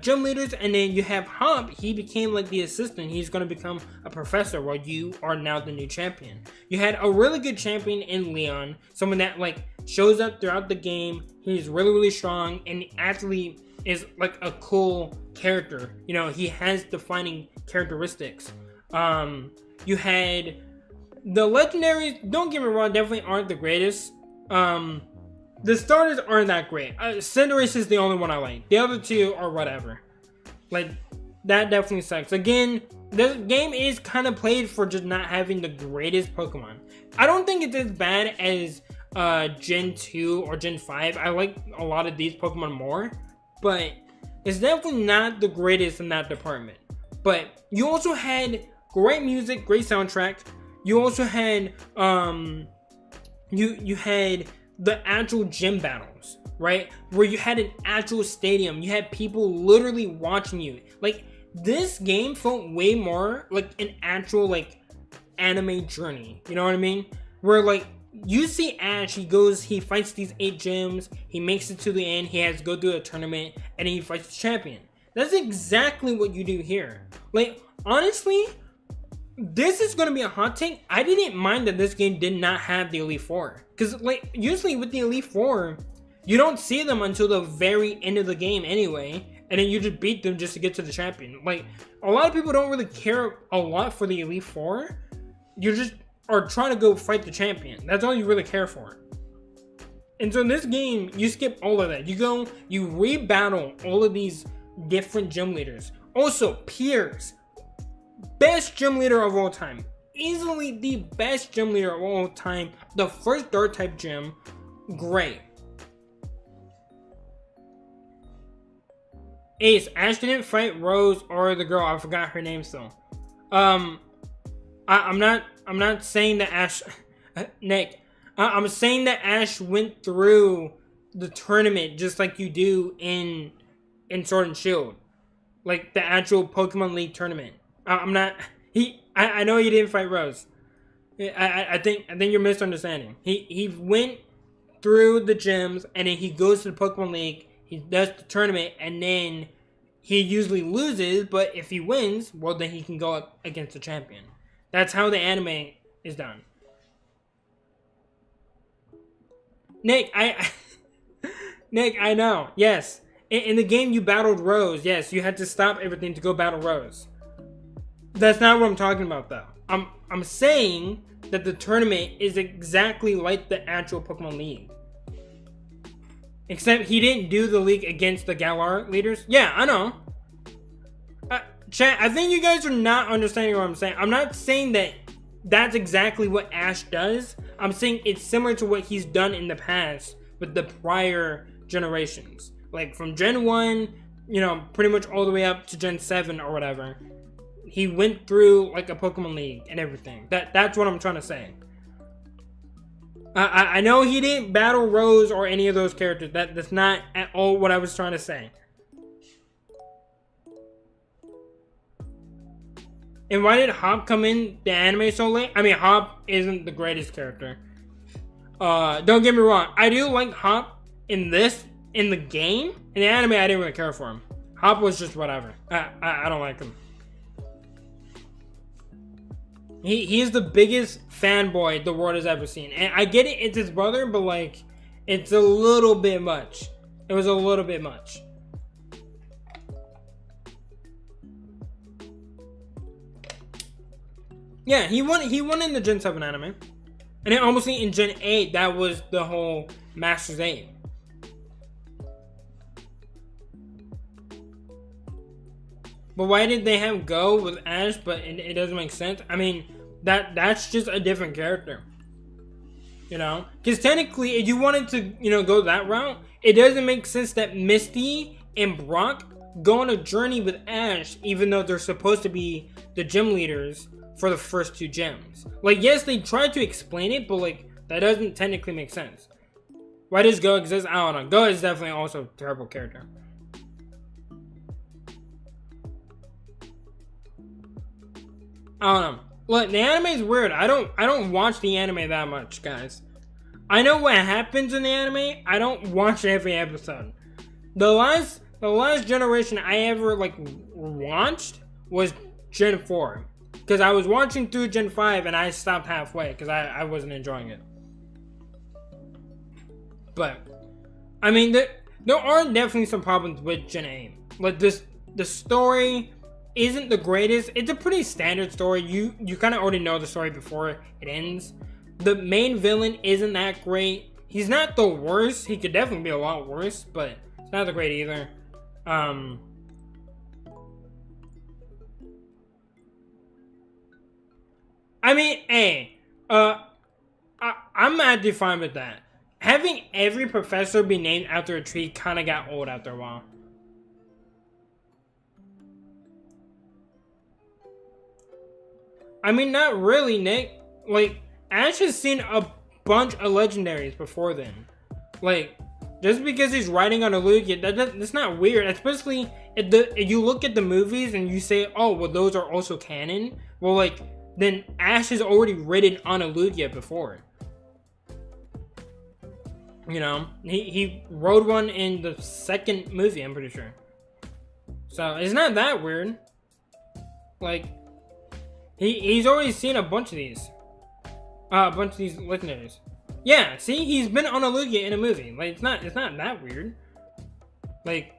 gym leaders, and then you have Hump. He became like the assistant. He's going to become a professor while you are now the new champion. You had a really good champion in Leon, someone that like shows up throughout the game. He's really strong, and actually is like a cool character. He has defining characteristics. You had the legendaries. Don't get me wrong, definitely aren't the greatest. The starters aren't that great. Cinderace is the only one I like. The other two are whatever. Like, that definitely sucks. Again, this game is kind of played for just not having the greatest Pokemon. I don't think it's as bad as Gen 2 or Gen 5. I like a lot of these Pokemon more. But it's definitely not the greatest in that department. But you also had great music, great soundtrack. You also had you had the actual gym battles. right? Where you had an actual stadium, you had people literally watching you. Like, this game felt way more like an actual like anime journey. You know what I mean? Where like you see Ash, he fights these 8 gyms, he makes it to the end, he has to go through a tournament, and then he fights the champion. That's exactly what you do here. Like, honestly, this is gonna be a hot take. I didn't mind that this game did not have the Elite Four. Because like usually with the Elite Four, you don't see them until the very end of the game anyway. And then you just beat them just to get to the champion. Like, a lot of people don't really care a lot for the Elite Four. You just are trying to go fight the champion. That's all you really care for. And so in this game, you skip all of that. You go, you re-battle all of these different gym leaders. Also, Piers, best gym leader of all time. Easily the best gym leader of all time. The first Dark type gym, great. Ace, Ash didn't fight Rose or the girl. I forgot her name still. I'm not saying that Ash, Nick. I'm saying that Ash went through the tournament just like you do in Sword and Shield, like the actual Pokemon League tournament. I'm not. I know he didn't fight Rose. I think you're misunderstanding. He went through the gyms and then he goes to the Pokemon League. He does the tournament and then he usually loses, but if he wins, well then he can go up against the champion. That's how the anime is done. Nick, Nick, I know. Yes. In the game you battled Rose. Yes, you had to stop everything to go battle Rose. That's not what I'm talking about though. I'm saying that the tournament is exactly like the actual Pokemon League. Except he didn't do the league against the Galar leaders. Yeah, I know. Chat, I think you guys are not understanding what I'm saying. I'm not saying that that's exactly what Ash does. I'm saying it's similar to what he's done in the past with the prior generations. Like from Gen 1, you know, pretty much all the way up to Gen 7 or whatever. He went through like a Pokemon League and everything. That's what I'm trying to say. I know he didn't battle Rose or any of those characters. That's not at all what I was trying to say. And why did Hop come in the anime so late? I mean, Hop isn't the greatest character. Don't get me wrong. I do like Hop in the game. In the anime, I didn't really care for him. Hop was just whatever. I don't like him. He is the biggest fanboy the world has ever seen. And I get it, it's his brother, but like, it's a little bit much. It was a little bit much. Yeah, he won in the Gen 7 anime. And then almost in Gen 8, that was the whole Masters 8. But why did they have Go with Ash, but it doesn't make sense? I mean, that's just a different character. You know? Because technically, if you wanted to, you know, go that route, it doesn't make sense that Misty and Brock go on a journey with Ash, even though they're supposed to be the gym leaders for the first 2 gyms. Like, yes, they tried to explain it, but like, that doesn't technically make sense. Why does Go exist? I don't know. Go is definitely also a terrible character. I don't know. Look, the anime is weird. I don't watch the anime that much, guys. I know what happens in the anime. I don't watch every episode. The last generation I ever like watched was Gen 4. Because I was watching through Gen 5 and I stopped halfway because I wasn't enjoying it. But I mean there are definitely some problems with Gen 8. Like the story isn't the greatest. It's a pretty standard story. You kind of already know the story before it ends. The main villain isn't that great. He's not the worst. He could definitely be a lot worse, but it's not that great either. I mean, hey, I'm actually fine with that. Having every professor be named after a tree kind of got old after a while. I mean, not really, Nick. Like, Ash has seen a bunch of legendaries before then. Like, Just because he's riding on a Lugia, that's not weird. Especially if you look at the movies and you say, oh, well, those are also canon. Well, like, then Ash has already ridden on a Lugia before. You know, he rode one in the second movie, I'm pretty sure. So it's not that weird. Like, he's already seen a bunch of these. Legendaries. Yeah, see, he's been on a Lugia in a movie. Like, it's not that weird. Like,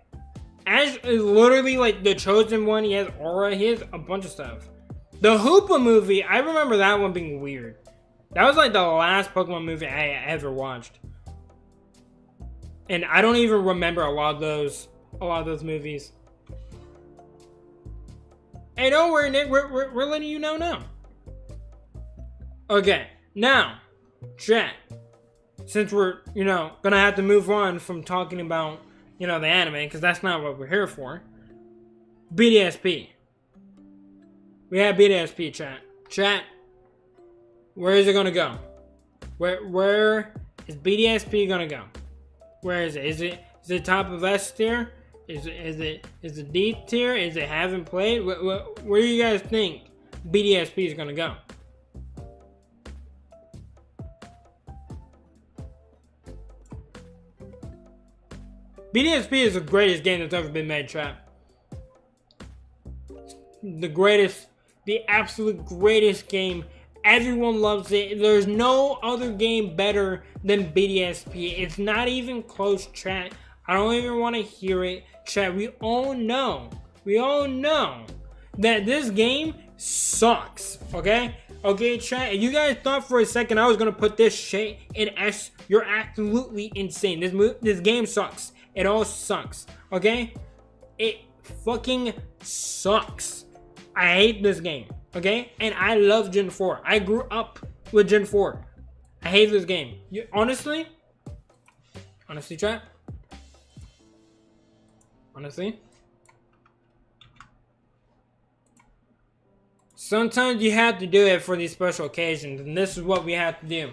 Ash is literally like the chosen one. He has aura. He has a bunch of stuff. The Hoopa movie, I remember that one being weird. That was like the last Pokemon movie I ever watched. And I don't even remember a lot of those movies. Hey, don't worry, Nick. We're letting you know now. Okay, now, chat. Since we're, gonna have to move on from talking about, the anime, because that's not what we're here for. BDSP. We have BDSP, chat. Chat. Where is it gonna go? Where is BDSP gonna go? Where is it? Is it top of S tier? Is it D tier? Is it haven't played? Where do you guys think BDSP is gonna go? BDSP is the greatest game that's ever been made, chat. The absolute greatest game. Everyone loves it. There's no other game better than BDSP. It's not even close, chat. I don't even want to hear it. Chat, we all know that this game sucks, okay? Okay, chat, if you guys thought for a second I was going to put this shit in S, you're absolutely insane. This game sucks. It all sucks, okay? It fucking sucks. I hate this game, okay? And I love Gen 4. I grew up with Gen 4. I hate this game. Honestly, chat? Honestly? Sometimes you have to do it for these special occasions, and this is what we have to do.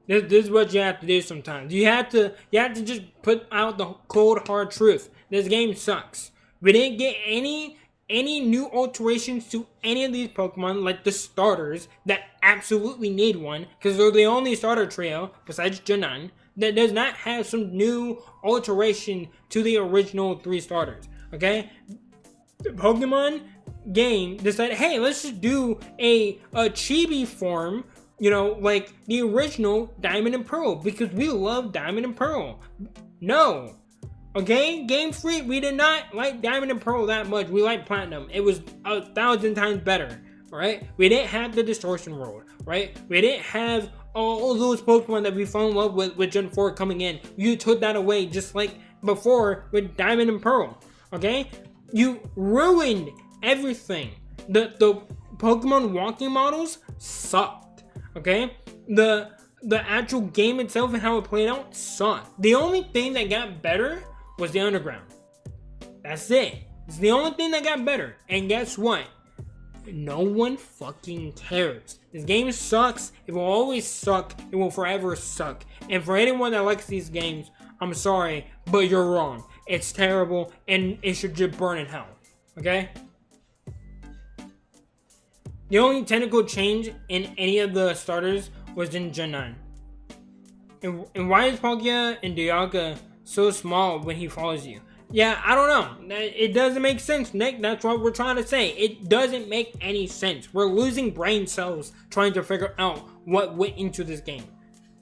This is what you have to do sometimes. You have to just put out the cold hard truth. This game sucks. We didn't get any new alterations to any of these Pokemon, like the starters that absolutely need one, because they're the only starter trio besides Gen 9 that does not have some new alteration to the original 3 starters. Okay, the Pokemon game decided, hey, let's just do a chibi form, like the original Diamond and Pearl, because we love Diamond and Pearl. No. Okay, Game Freak, we did not like Diamond and Pearl that much. We liked Platinum. It was 1,000 times better, right? We didn't have the Distortion World, right? We didn't have all those Pokemon that we fell in love with Gen 4 coming in. You took that away just like before with Diamond and Pearl, okay? You ruined everything. The Pokemon walking models sucked, okay? The actual game itself and how it played out sucked. The only thing that got better was the underground. That's it. It's the only thing that got better. And guess what? No one fucking cares. This game sucks. It will always suck. It will forever suck. And for anyone that likes these games, I'm sorry, but you're wrong. It's terrible and it should just burn in hell. Okay? The only technical change in any of the starters was in Gen 9. And why is Palkia and Dialga so small when he follows you? Yeah, I don't know. It doesn't make sense, Nick. That's what we're trying to say. It doesn't make any sense. We're losing brain cells trying to figure out what went into this game.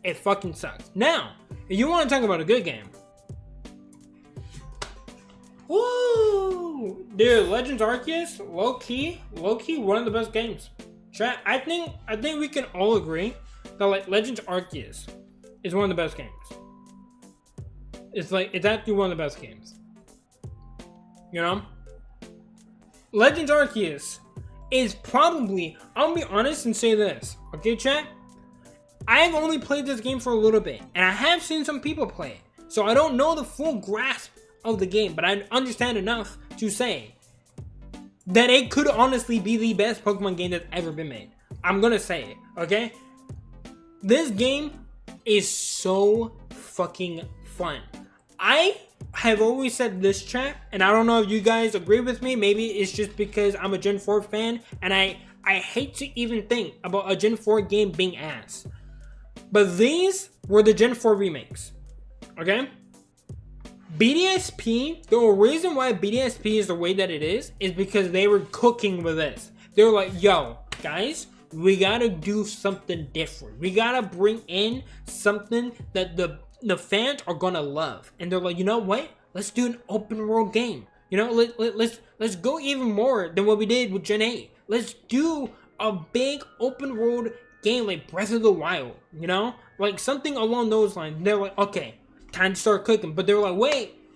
It fucking sucks. Now, if you want to talk about a good game. Woo! Dude, Legends Arceus, low-key, one of the best games. Chat, I think we can all agree that like Legends Arceus is one of the best games. It's actually one of the best games. Legends Arceus is probably, I'll be honest and say this, okay, chat? I've only played this game for a little bit, and I have seen some people play it, so I don't know the full grasp of the game, but I understand enough to say that it could honestly be the best Pokemon game that's ever been made. I'm gonna say it, okay? This game is so fucking fun. I have always said this, chat, and I don't know if you guys agree with me. Maybe it's just because I'm a Gen 4 fan, and I hate to even think about a Gen 4 game being ass. But these were the Gen 4 remakes, okay? BDSP, the reason why BDSP is the way that it is because they were cooking with this. They were like, yo, guys, we gotta do something different. We gotta bring in something that the fans are gonna love. And they're like, you know what? Let's do an open world game. You know, let's go even more than what we did with Gen 8. Let's do a big open world game like Breath of the Wild, you know? Like something along those lines. They're like, okay, time to start cooking. But they were like,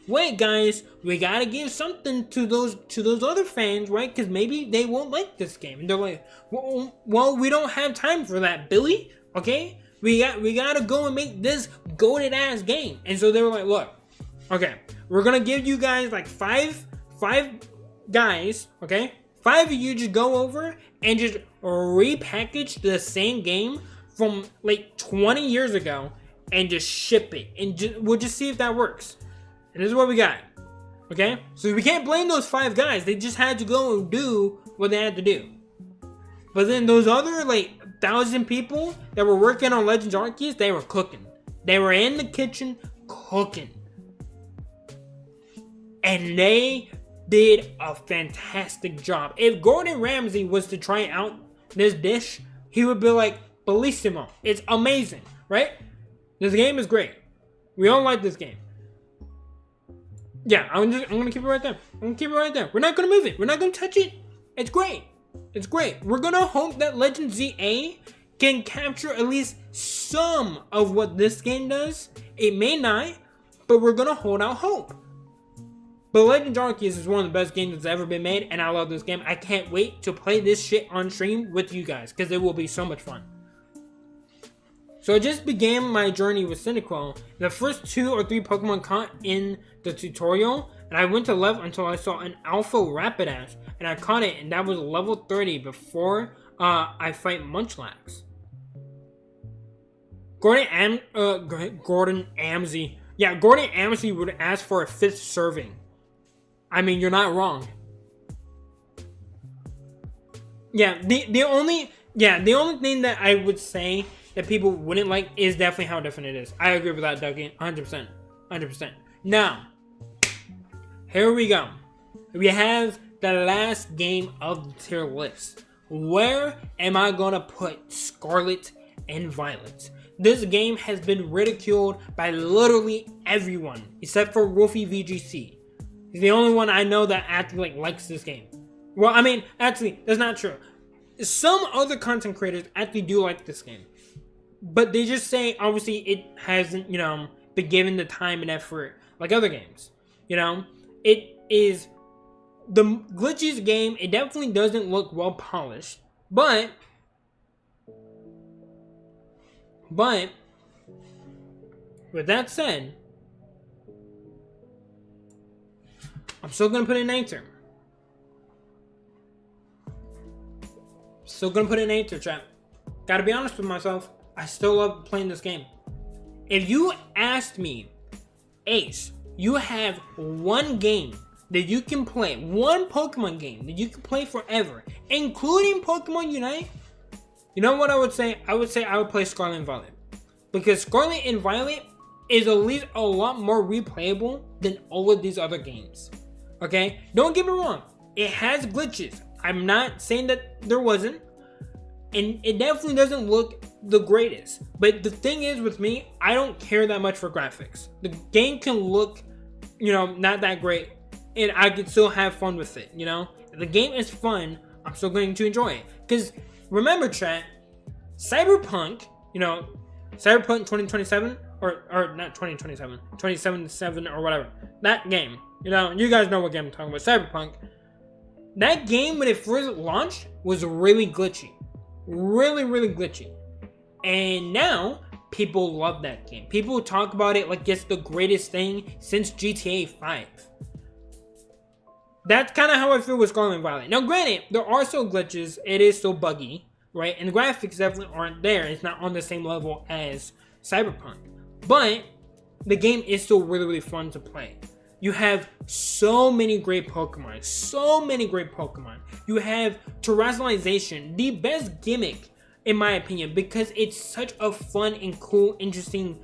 wait guys, we gotta give something to those other fans, right? Because maybe they won't like this game. And they're like, well, we don't have time for that, Billy. Okay? We gotta go and make this goated ass game. And so they were like, look, okay, we're gonna give you guys like five guys, okay? 5 of you just go over and just repackage the same game from like 20 years ago and just ship it. And we'll just see if that works. And this is what we got. Okay? So we can't blame those 5 guys. They just had to go and do what they had to do. But then those other like 1,000 people that were working on Legends Arceus, they were cooking. They were in the kitchen cooking. And they did a fantastic job. If Gordon Ramsay was to try out this dish, he would be like, bellissimo. It's amazing, right? This game is great. We all like this game. Yeah, I'm gonna keep it right there. We're not gonna move it. We're not gonna touch it. It's great. We're gonna hope that Legend ZA can capture at least some of what this game does. It may not, but we're gonna hold out hope. But Legends Arceus is one of the best games that's ever been made, and I love this game. I can't wait to play this shit on stream with you guys, because it will be so much fun. So I just began my journey with Cyndaquil. The first 2 or 3 Pokemon caught in the tutorial, and I went to level until I saw an Alpha Rapidash, and I caught it, and that was level 30 before I fight Munchlax. Gordon Ramsay. Yeah, Gordon Ramsay would ask for a 5th serving. I mean, you're not wrong. Yeah, the only thing that I would say that people wouldn't like is definitely how different it is. I agree with that, Dougie. 100%. Now, here we go. We have the last game of the tier list. Where am I gonna put Scarlet and Violet? This game has been ridiculed by literally everyone except for Wolfie VGC. He's the only one I know that actually likes this game. Well, I mean, actually, that's not true. Some other content creators actually do like this game. But they just say, obviously, it hasn't, been given the time and effort like other games. It is the glitches game. It definitely doesn't look well polished. But with that said, I'm still gonna put in A tier. Chat. Gotta be honest with myself. I still love playing this game. If you asked me, Ace, you have one game that you can play, one Pokemon game that you can play forever, including Pokemon Unite, you know what I would say? I would play Scarlet and Violet. Because Scarlet and Violet is at least a lot more replayable than all of these other games. Okay? Don't get me wrong. It has glitches. I'm not saying that there wasn't. And it definitely doesn't look the greatest. But the thing is with me, I don't care that much for graphics. The game can look, not that great. And I can still have fun with it, If the game is fun, I'm still going to enjoy it. Because remember, chat, Cyberpunk, Cyberpunk 2027, or not 2027, 2077 or whatever. That game, you guys know what game I'm talking about, Cyberpunk. That game, when it first launched, was really glitchy. Really, really glitchy. And now, people love that game. People talk about it like it's the greatest thing since GTA 5. That's kind of how I feel with Scarlet and Violet. Now, granted, there are still glitches. It is still buggy, right? And the graphics definitely aren't there. It's not on the same level as Cyberpunk. But the game is still really, really fun to play. You have so many great Pokemon. You have terrestrialization, the best gimmick in my opinion, because it's such a fun and cool, interesting,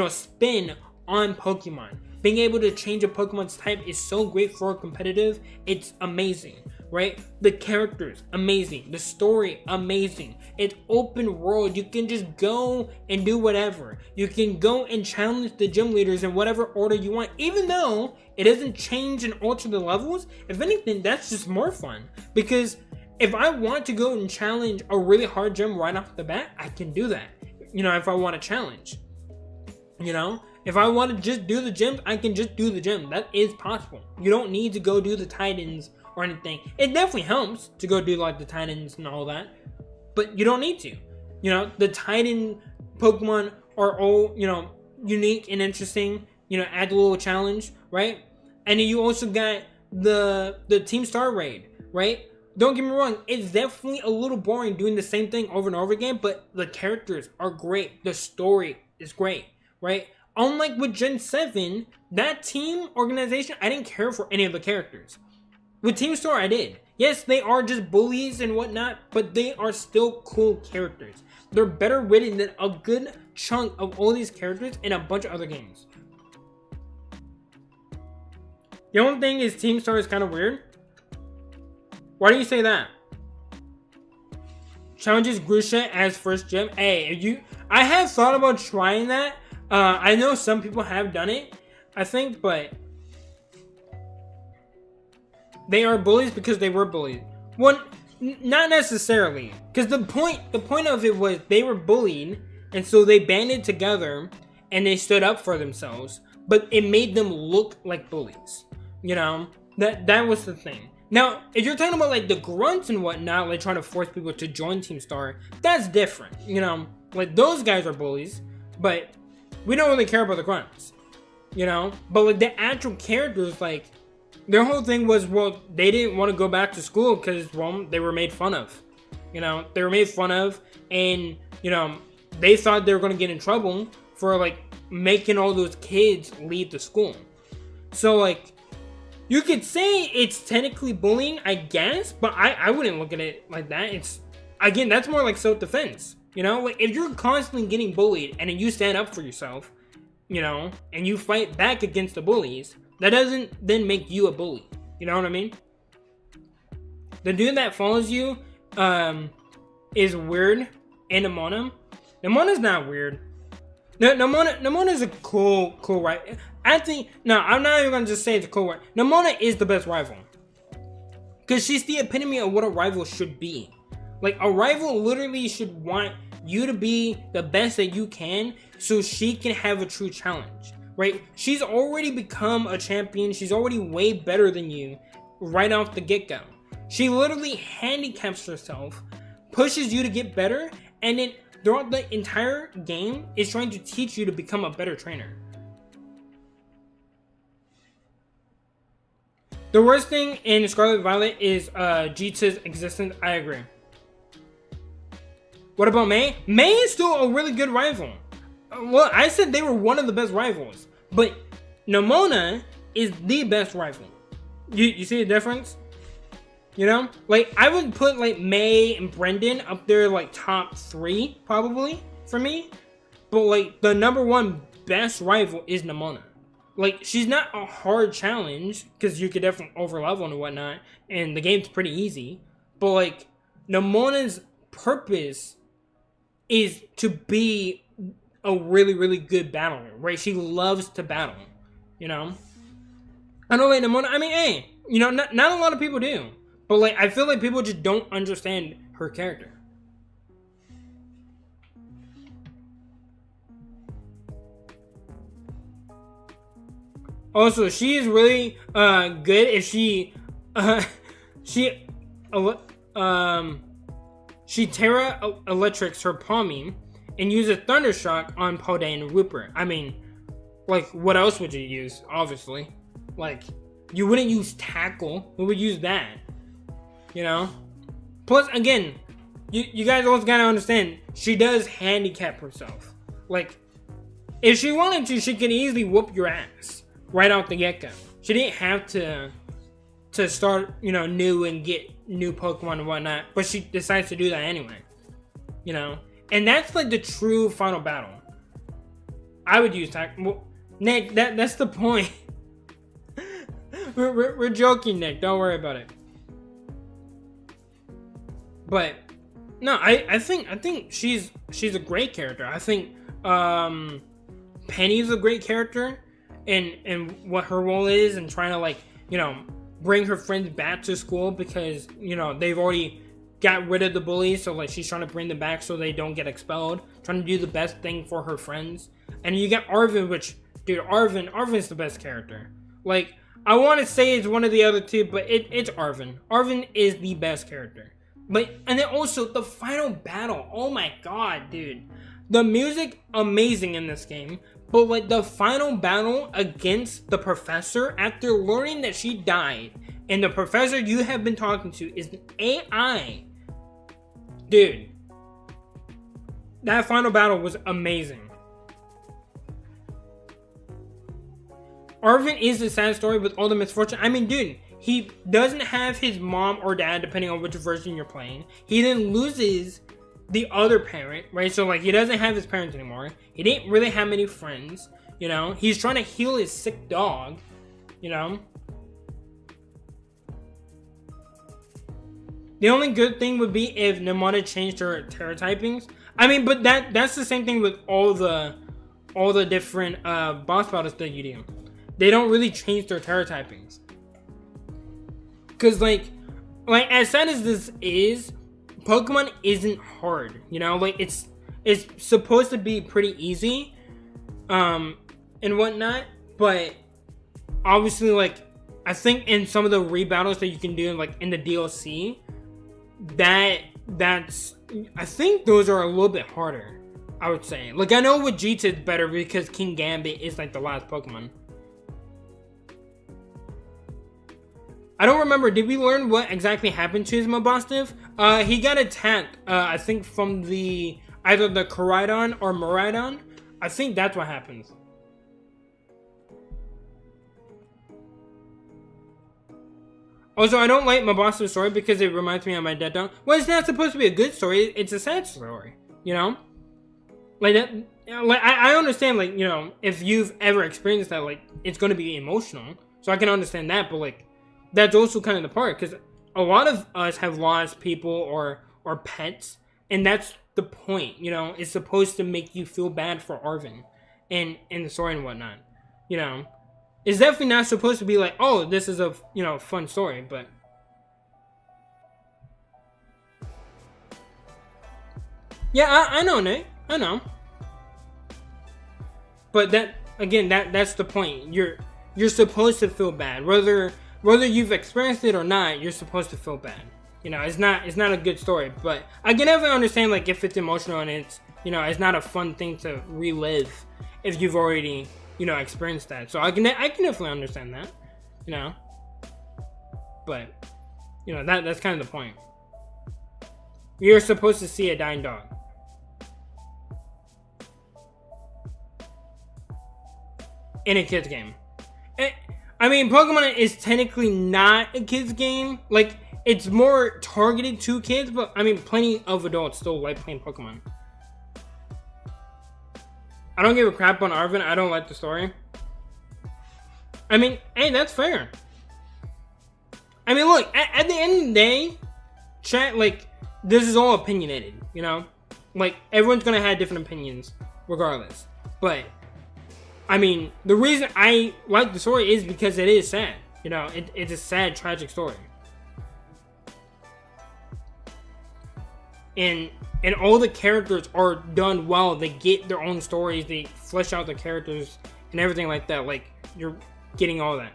spin on Pokemon. Being able to change a Pokemon's type is so great for competitive. It's amazing, right? The characters, amazing. The story, amazing. It's open world. You can just go and do whatever. You can go and challenge the gym leaders in whatever order you want, even though it doesn't change and alter the levels. If anything, that's just more fun, because if I want to go and challenge a really hard gym right off the bat, I can do that. If I want to challenge, if I want to just do the gyms, I can just do the gym. That is possible. You don't need to go do the Titans or anything. It definitely helps to go do like the Titans and all that, but you don't need to. The Titan Pokemon are all, unique and interesting. Add a little challenge, right? And then you also got the Team Star raid, right? Don't get me wrong, it's definitely a little boring doing the same thing over and over again, but the characters are great. The story is great, right? Unlike with Gen 7, that team organization, I didn't care for any of the characters. With Team Star, I did. Yes, they are just bullies and whatnot, but they are still cool characters. They're better written than a good chunk of all these characters in a bunch of other games. The only thing is Team Star is kind of weird. Why do you say that? Challenges Grusha as first gym. Hey, I have thought about trying that. I know some people have done it, I think, but they are bullies because they were bullied. Well, not necessarily, because the point of it was they were bullied, and so they banded together and they stood up for themselves, but it made them look like bullies. That was the thing. Now, if you're talking about like the grunts and whatnot, like trying to force people to join Team Star, that's different. Like those guys are bullies, but we don't really care about the grunts. But like the actual characters, like their whole thing was, well, they didn't want to go back to school because, well, they were made fun of. They were made fun of, and they thought they were going to get in trouble for like making all those kids leave the school. So like, you could say it's technically bullying, I guess, but I wouldn't look at it like that. Again, that's more like self-defense. Like if you're constantly getting bullied and then you stand up for yourself, and you fight back against the bullies, that doesn't then make you a bully. You know what I mean? The dude that follows you is weird and Nemona. Nemona's not weird. Nemona is a cool right. Actually, no, I'm not even gonna just say it's a cool right. Nemona is the best rival, because she's the epitome of what a rival should be. Like a rival literally should want you to be the best that you can, so she can have a true challenge, right? She's already become a champion. She's already way better than you right off the get-go. She literally handicaps herself, pushes you to get better, and then throughout the entire game is trying to teach you to become a better trainer. The worst thing in Scarlet Violet is Jita's existence. I agree. What about May? May is still a really good rival. Well, I said they were one of the best rivals, but Nemona is the best rival. You see the difference? Like I would put like May and Brendan up there like top 3 probably for me, but like the number one best rival is Nemona. Like she's not a hard challenge because you could definitely overlevel and whatnot, and the game's pretty easy. But like Nemona's purpose is to be a really, really good battler, right? She loves to battle, I know like Nemona, I mean, hey, not a lot of people do. But like, I feel like people just don't understand her character. Also, she is really good if she Terra Electrics her Palmy and uses Thundershock on Paldean and Rupert. I mean, like, what else would you use? Obviously, like, you wouldn't use Tackle. Who would use that? Plus, again, you guys also gotta understand, she does handicap herself. Like, if she wanted to, she could easily whoop your ass right out the get-go. She didn't have to start, you know, new and get new Pokemon and whatnot, but she decides to do that anyway, you know. And that's like the true final battle. I would use well, Nick, that's the point. we're joking, Nick. Don't worry about it. But no, I think she's a great character. I think Penny's a great character, and what her role is, and trying to, like, you know, bring her friends back to school because, you know, they've already got rid of the bullies, so like she's trying to bring them back so they don't get expelled, trying to do the best thing for her friends. And you got Arvin, which, dude, Arvin's the best character. Like, I want to say it's one of the other two, but it's Arvin. Arvin is the best character. But, and then also the final battle, oh my god, dude, the music amazing in this game. But like the final battle against the professor, after learning that she died, and the professor you have been talking to is an AI. Dude, that final battle was amazing. Arvin is a sad story with all the misfortune. I mean, dude, he doesn't have his mom or dad, depending on which version you're playing. He then loses the other parent, right? So like he doesn't have his parents anymore. He didn't really have many friends, you know. He's trying to heal his sick dog, you know. The only good thing would be if Nemona changed her terror typings. I mean, but that's the same thing with all the different boss battles that you do. They don't really change their terror typings. Cause like as sad as this is, Pokemon isn't hard, you know. Like it's supposed to be pretty easy, and whatnot. But obviously, like I think in some of the rebattles that you can do, like in the DLC, that's I think those are a little bit harder. I would say. Like I know with Vegeta it's better because King Gambit is like the last Pokemon. I don't remember. Did we learn what exactly happened to his Mabosstiff? He got attacked, I think from either the Koraidon or Miraidon. I think that's what happens. Also, I don't like Mabosstiff's story because it reminds me of my dead dog. Well, it's not supposed to be a good story. It's a sad story, you know? Like that. Like I understand, like, you know, if you've ever experienced that, like, it's going to be emotional. So I can understand that, but like, that's also kind of the part, because a lot of us have lost people or pets, and that's the point, you know. It's supposed to make you feel bad for Arvin and the story and whatnot, you know. It's definitely not supposed to be like, oh, this is a, you know, fun story, but yeah, I know, Nick, I know. But that, again, that's the point. You're supposed to feel bad, whether you've experienced it or not. You're supposed to feel bad. You know, it's not a good story, but I can definitely understand, like, if it's emotional and it's, you know, it's not a fun thing to relive if you've already, you know, experienced that. So I can definitely understand that, you know. But, you know, that's kind of the point. You're supposed to see a dying dog. In a kid's game. I mean, Pokemon is technically not a kid's game. Like, it's more targeted to kids, but I mean, plenty of adults still like playing Pokemon. I don't give a crap on Arvin. I don't like the story. I mean, hey, that's fair. I mean, look, at the end of the day, chat, like, this is all opinionated, you know? Like, everyone's gonna have different opinions, regardless. But I mean, the reason I like the story is because it is sad. You know, it's a sad, tragic story. And all the characters are done well. They get their own stories. They flesh out the characters and everything like that. Like, you're getting all that.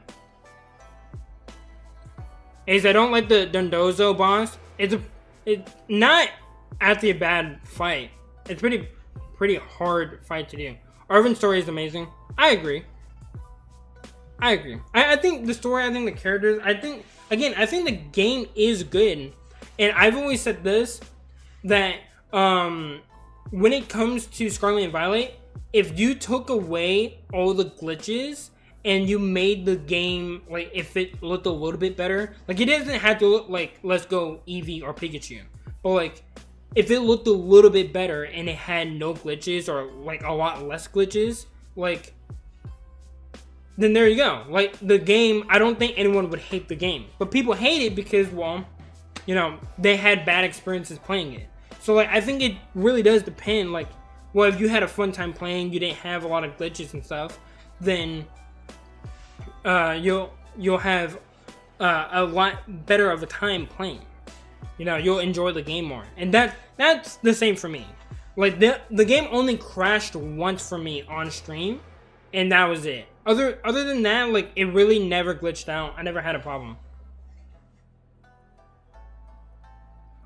Is I don't like the Dondozo boss. It's not actually a bad fight. It's pretty hard fight to do. Arvin's story is amazing. I agree. I think the story, I think the characters, I think the game is good. And I've always said this, that when it comes to Scarlet and Violet, if you took away all the glitches and you made the game, like, if it looked a little bit better, like, it doesn't have to look like Let's Go Eevee or Pikachu, but like, if it looked a little bit better and it had no glitches or like a lot less glitches, like, then there you go. Like, the game, I don't think anyone would hate the game, but people hate it because, well, you know, they had bad experiences playing it. So like, I think it really does depend. Like, well, if you had a fun time playing, you didn't have a lot of glitches and stuff, then you'll have a lot better of a time playing. You know, you'll enjoy the game more, and that's the same for me. Like, the game only crashed once for me on stream, and that was it. Other than that, like, it really never glitched out. I never had a problem.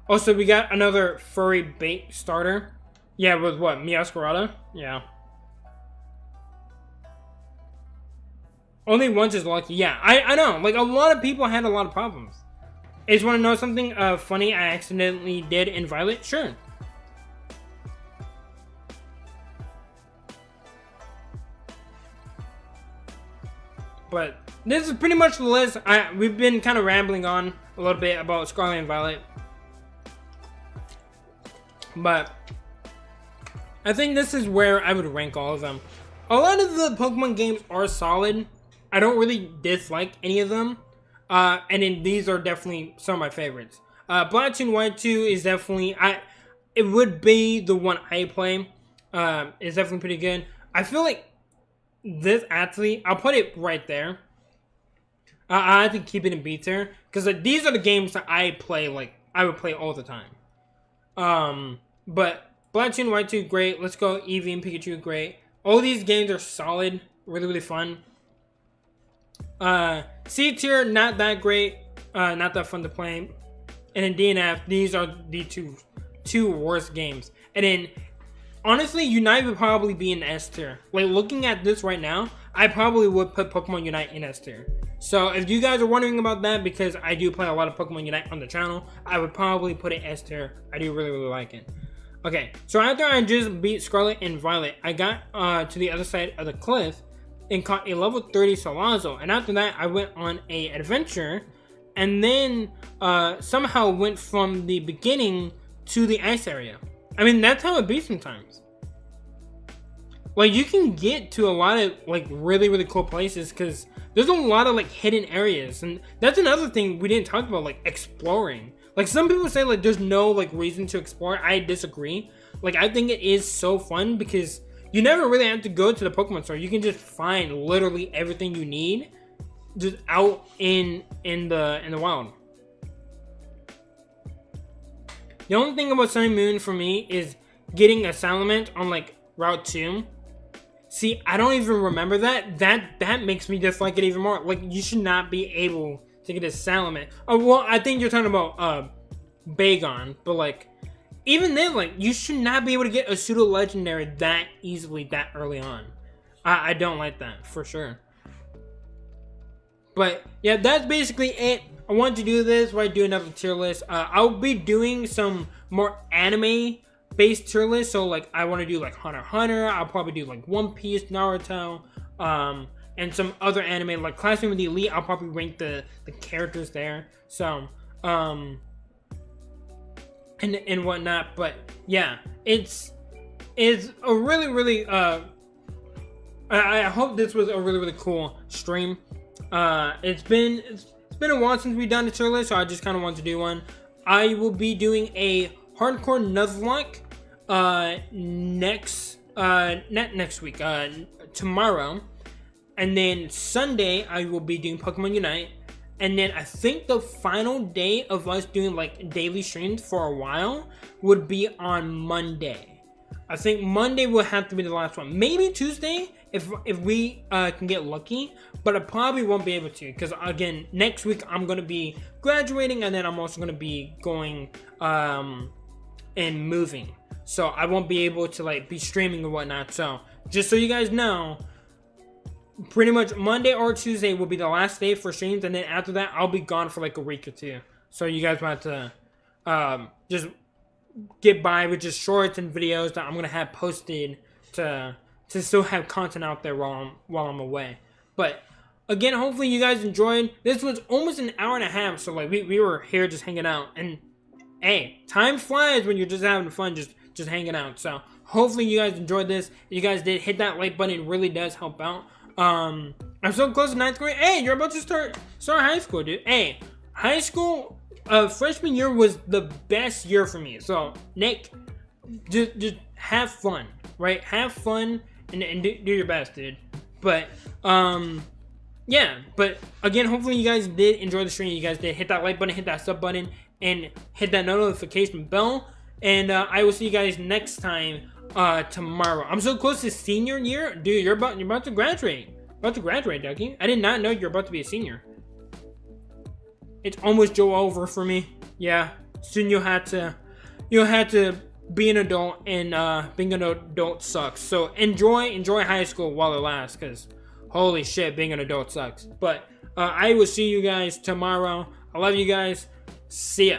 Also, we got another furry bait starter. Yeah, with what? Meowscarada? Yeah. Only once is lucky. Yeah, I know. Like, a lot of people had a lot of problems. I just want to know something funny I accidentally did in Violet? Sure. But this is pretty much the list. We've been kind of rambling on a little bit about Scarlet and Violet. But I think this is where I would rank all of them. A lot of the Pokemon games are solid. I don't really dislike any of them. And then these are definitely some of my favorites. Black 2 and White 2 is definitely, it would be the one I play. It's definitely pretty good. I feel like this athlete, I'll put it right there. I have to keep it in B tier, because like, these are the games that I play, like, I would play all the time. But Black 2 and White 2, great. Let's Go Eevee and Pikachu, great. All these games are solid, really, really fun. C tier, not that great, not that fun to play. And then D and F, these are the two worst games. And then, honestly, Unite would probably be in S tier. Like, looking at this right now, I probably would put Pokemon Unite in S tier. So, if you guys are wondering about that, because I do play a lot of Pokemon Unite on the channel, I would probably put it S tier. I do really, really like it. Okay, so after I just beat Scarlet and Violet, I got to the other side of the cliff and caught a level 30 Salazzle. And after that, I went on a adventure, and then somehow went from the beginning to the ice area. I mean, that's how it be sometimes. Like, you can get to a lot of, like, really, really cool places, because there's a lot of, like, hidden areas. And that's another thing we didn't talk about, like, exploring. Like, some people say, like, there's no, like, reason to explore. I disagree. Like, I think it is so fun, because you never really have to go to the Pokemon store. You can just find literally everything you need just out in the wild. The only thing about Sun and Moon for me is getting a Salamence on, like, Route 2. See, I don't even remember that. That makes me dislike it even more. Like, you should not be able to get a Salamence. Oh, well, I think you're talking about Bagon, but, like, even then, like, you should not be able to get a pseudo legendary that easily that early on. I don't like that for sure. But yeah, that's basically it. I wanted to do this while I do another tier list. I'll be doing some more anime based tier list. So like, I want to do like Hunter x Hunter. I'll probably do like One Piece, Naruto, and some other anime like Classroom of the Elite. I'll probably rank the characters there. So and whatnot. But yeah, it's a really I hope this was a really cool stream. It's been a while since we've done a tier list, so I just kind of wanted to do one. I will be doing a hardcore Nuzlocke next week, tomorrow, and then Sunday I will be doing Pokemon Unite. And then I think the final day of us doing like daily streams for a while would be on Monday. I think Monday will have to be the last one. Maybe Tuesday if we can get lucky, but I probably won't be able to, because again, next week I'm gonna be graduating, and then I'm also gonna be going and moving, so I won't be able to like be streaming or whatnot. So just so you guys know, pretty much Monday or Tuesday will be the last day for streams, and then after that I'll be gone for like a week or two. So you guys want to just get by with just shorts and videos that I'm gonna have posted to still have content out there while I'm away. But again, hopefully you guys enjoyed. This was almost an hour and a half, so like we were here just hanging out. And hey, time flies when you're just having fun, just hanging out. So hopefully you guys enjoyed this. If you guys did, hit that like button. It really does help out. I'm so close to 9th grade. Hey, you're about to start high school, dude. Hey, high school freshman year was the best year for me. So Nick, just have fun, right? Have fun and do your best, dude. But yeah, but again, hopefully you guys did enjoy the stream. You guys did hit that like button, hit that sub button, and hit that notification bell. And I will see you guys next time tomorrow. I'm so close to senior year, dude. You're about to graduate. About to graduate, Ducky. I did not know you're about to be a senior. It's almost over for me. Yeah, soon you'll have to be an adult, and being an adult sucks. So enjoy high school while it lasts, because holy shit, being an adult sucks. But I will see you guys tomorrow. I love you guys. See ya.